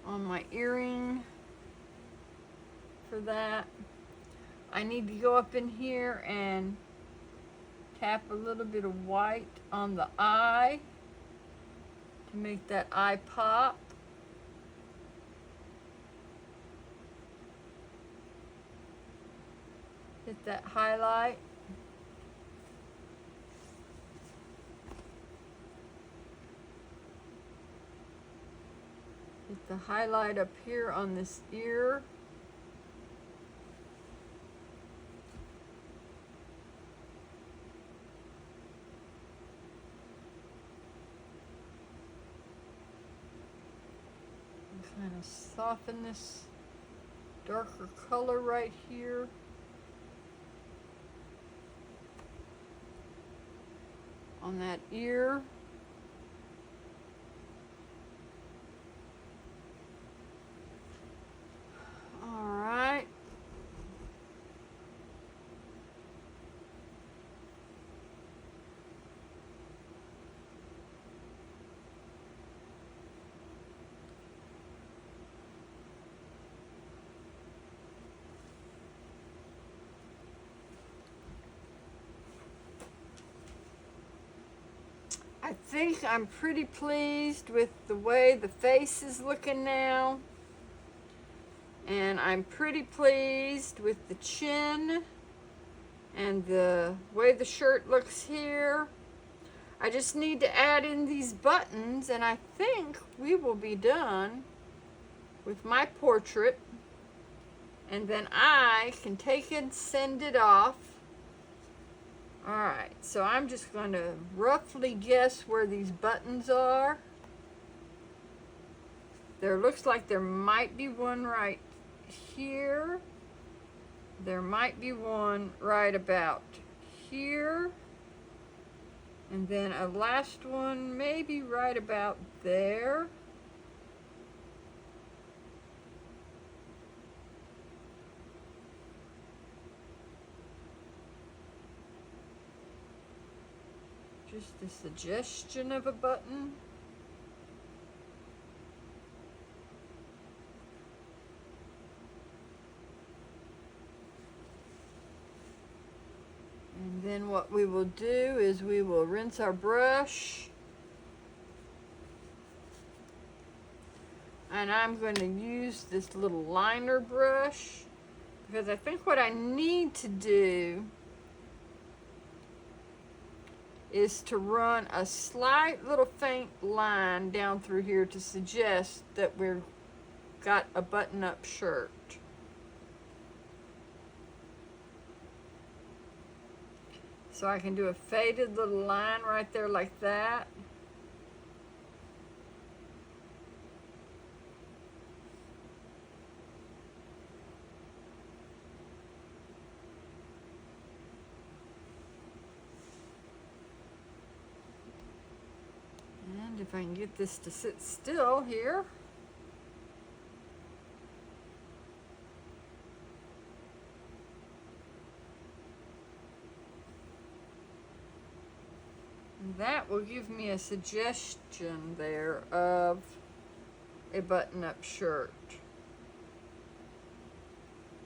On my earring for that. I need to go up in here and tap a little bit of white on the eye to make that eye pop. Hit that highlight. Hit the highlight up here on this ear. And kind of soften this darker color right here. On that ear. All right. I think I'm pretty pleased with the way the face is looking now. And I'm pretty pleased with the chin and the way the shirt looks here. I just need to add in these buttons and I think we will be done with my portrait. And then I can take it and send it off. Alright, so I'm just going to roughly guess where these buttons are. There looks like there might be one right here. There might be one right about here. And then a last one maybe right about there. Just a suggestion of a button. And then what we will do is we will rinse our brush And I'm going to use this little liner brush because I think what I need to do is to run a slight little faint line down through here to suggest that we've got a button-up shirt. So I can do a faded little line right there like that. And if I can get this to sit still here. That will give me a suggestion there of a button-up shirt.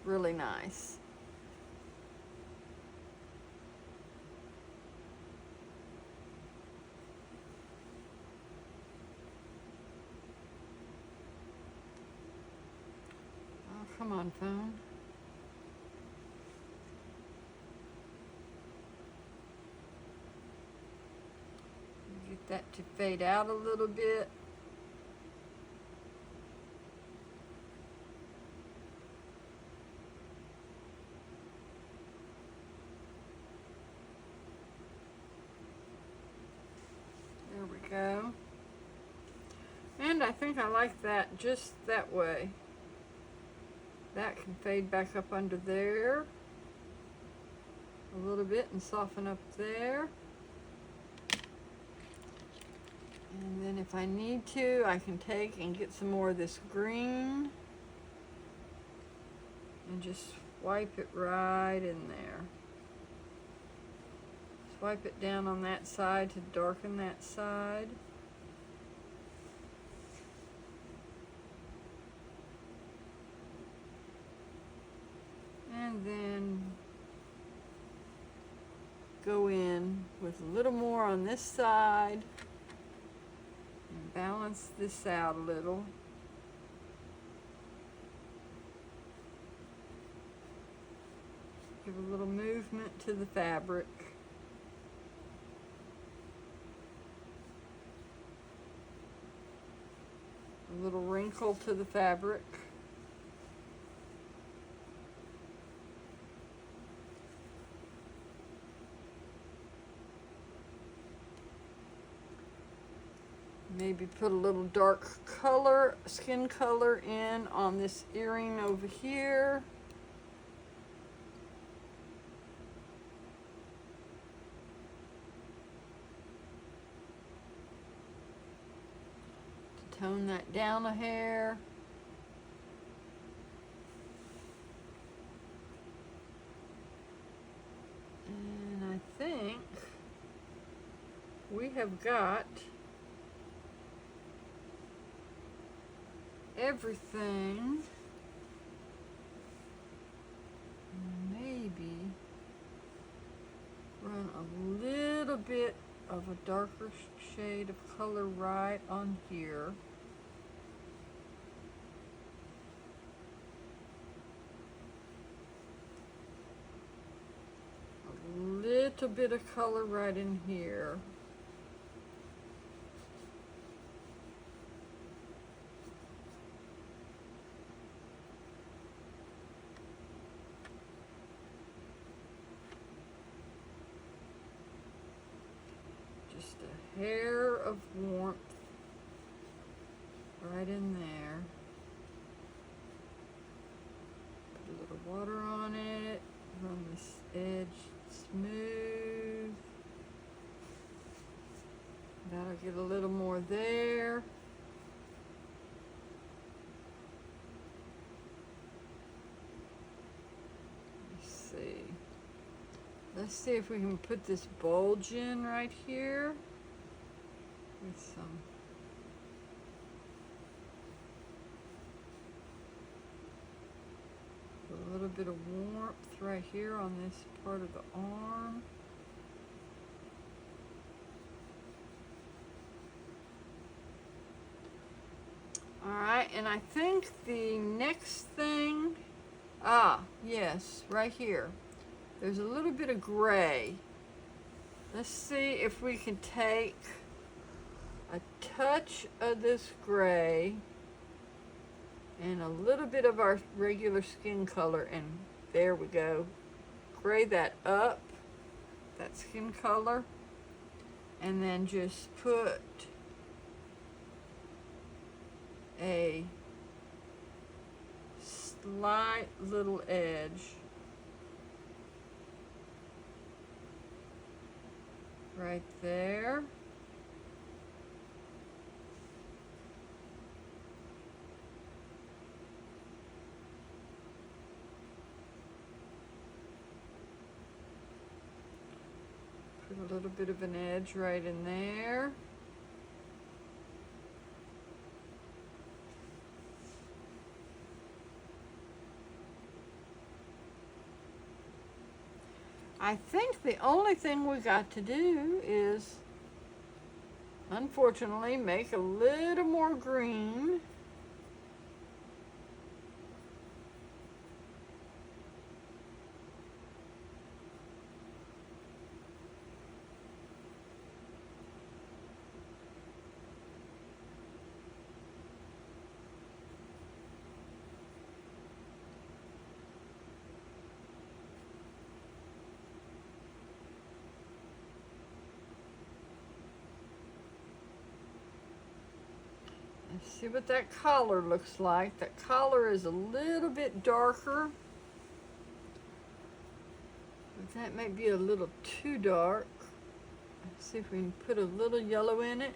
Really nice. Oh, come on, phone. Get that to fade out a little bit. There we go. And I think I like that just that way. That can fade back up under there a little bit and soften up there. And then if I need to, I can take and get some more of this green and just wipe it right in there. Swipe it down on that side to darken that side. And then go in with a little more on this side. Balance this out a little. Give a little movement to the fabric. A little wrinkle to the fabric. Maybe put a little dark color, skin color in on this earring over here. To tone that down a hair. And I think we have got everything. Maybe run a little bit of a darker shade of color right on here. A little bit of color right in here. Hair of warmth right in there. Put a little water on it. Run this edge smooth. That'll get a little more there. Let's see if we can put this bulge in right here with some a little bit of warmth right here on this part of the arm. All right, Alright, and I think the next thing, yes, right here. There's a little bit of gray. Let's see if we can take a touch of this gray and a little bit of our regular skin color, and there we go. Gray that up, that skin color, and then just put a slight little edge right there. Put a little bit of an edge right in there. I think the only thing we got to do is, unfortunately, make a little more green. See what that collar looks like. That collar is a little bit darker. But that might be a little too dark. Let's see if we can put a little yellow in it.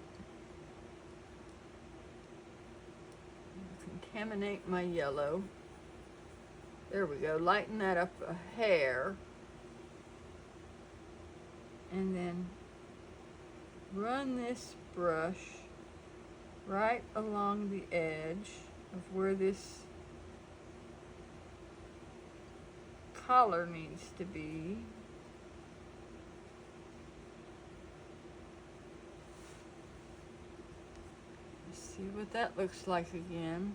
Contaminate my yellow. There we go. Lighten that up a hair. And then run this brush right along the edge of where this collar needs to be. Let's see what that looks like again.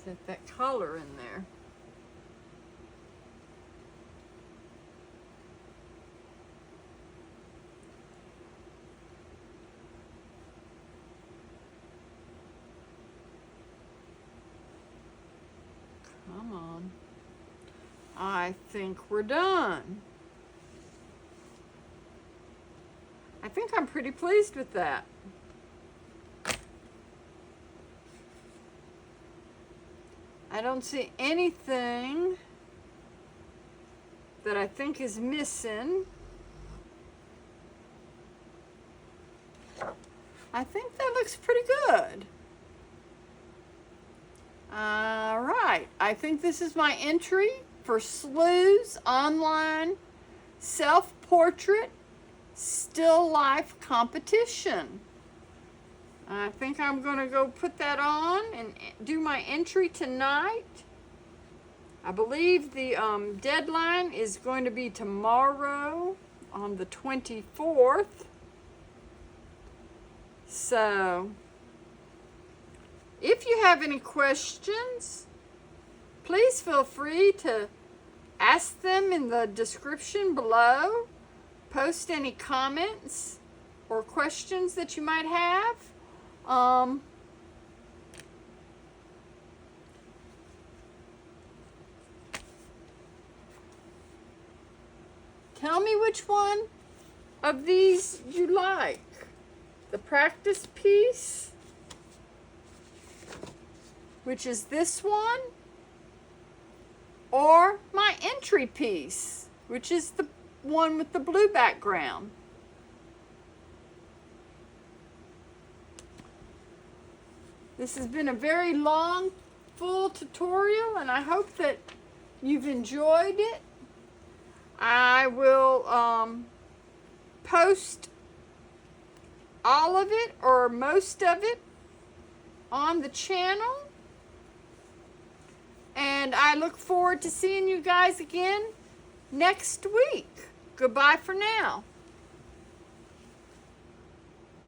Set that collar in there. Come on. I think we're done. I think I'm pretty pleased with that. I don't see anything that I think is missing. I think that looks pretty good. All right, I think this is my entry for Slew's online self-portrait still life competition. I think I'm going to go put that on and do my entry tonight. I believe the deadline is going to be tomorrow on the 24th. So, if you have any questions, please feel free to ask them in the description below. Post any comments or questions that you might have. Tell me which one of these you like. The practice piece, which is this one, or my entry piece, which is the one with the blue background. This has been a very long, full tutorial, and I hope that you've enjoyed it. I will post all of it or most of it on the channel. And I look forward to seeing you guys again next week. Goodbye for now.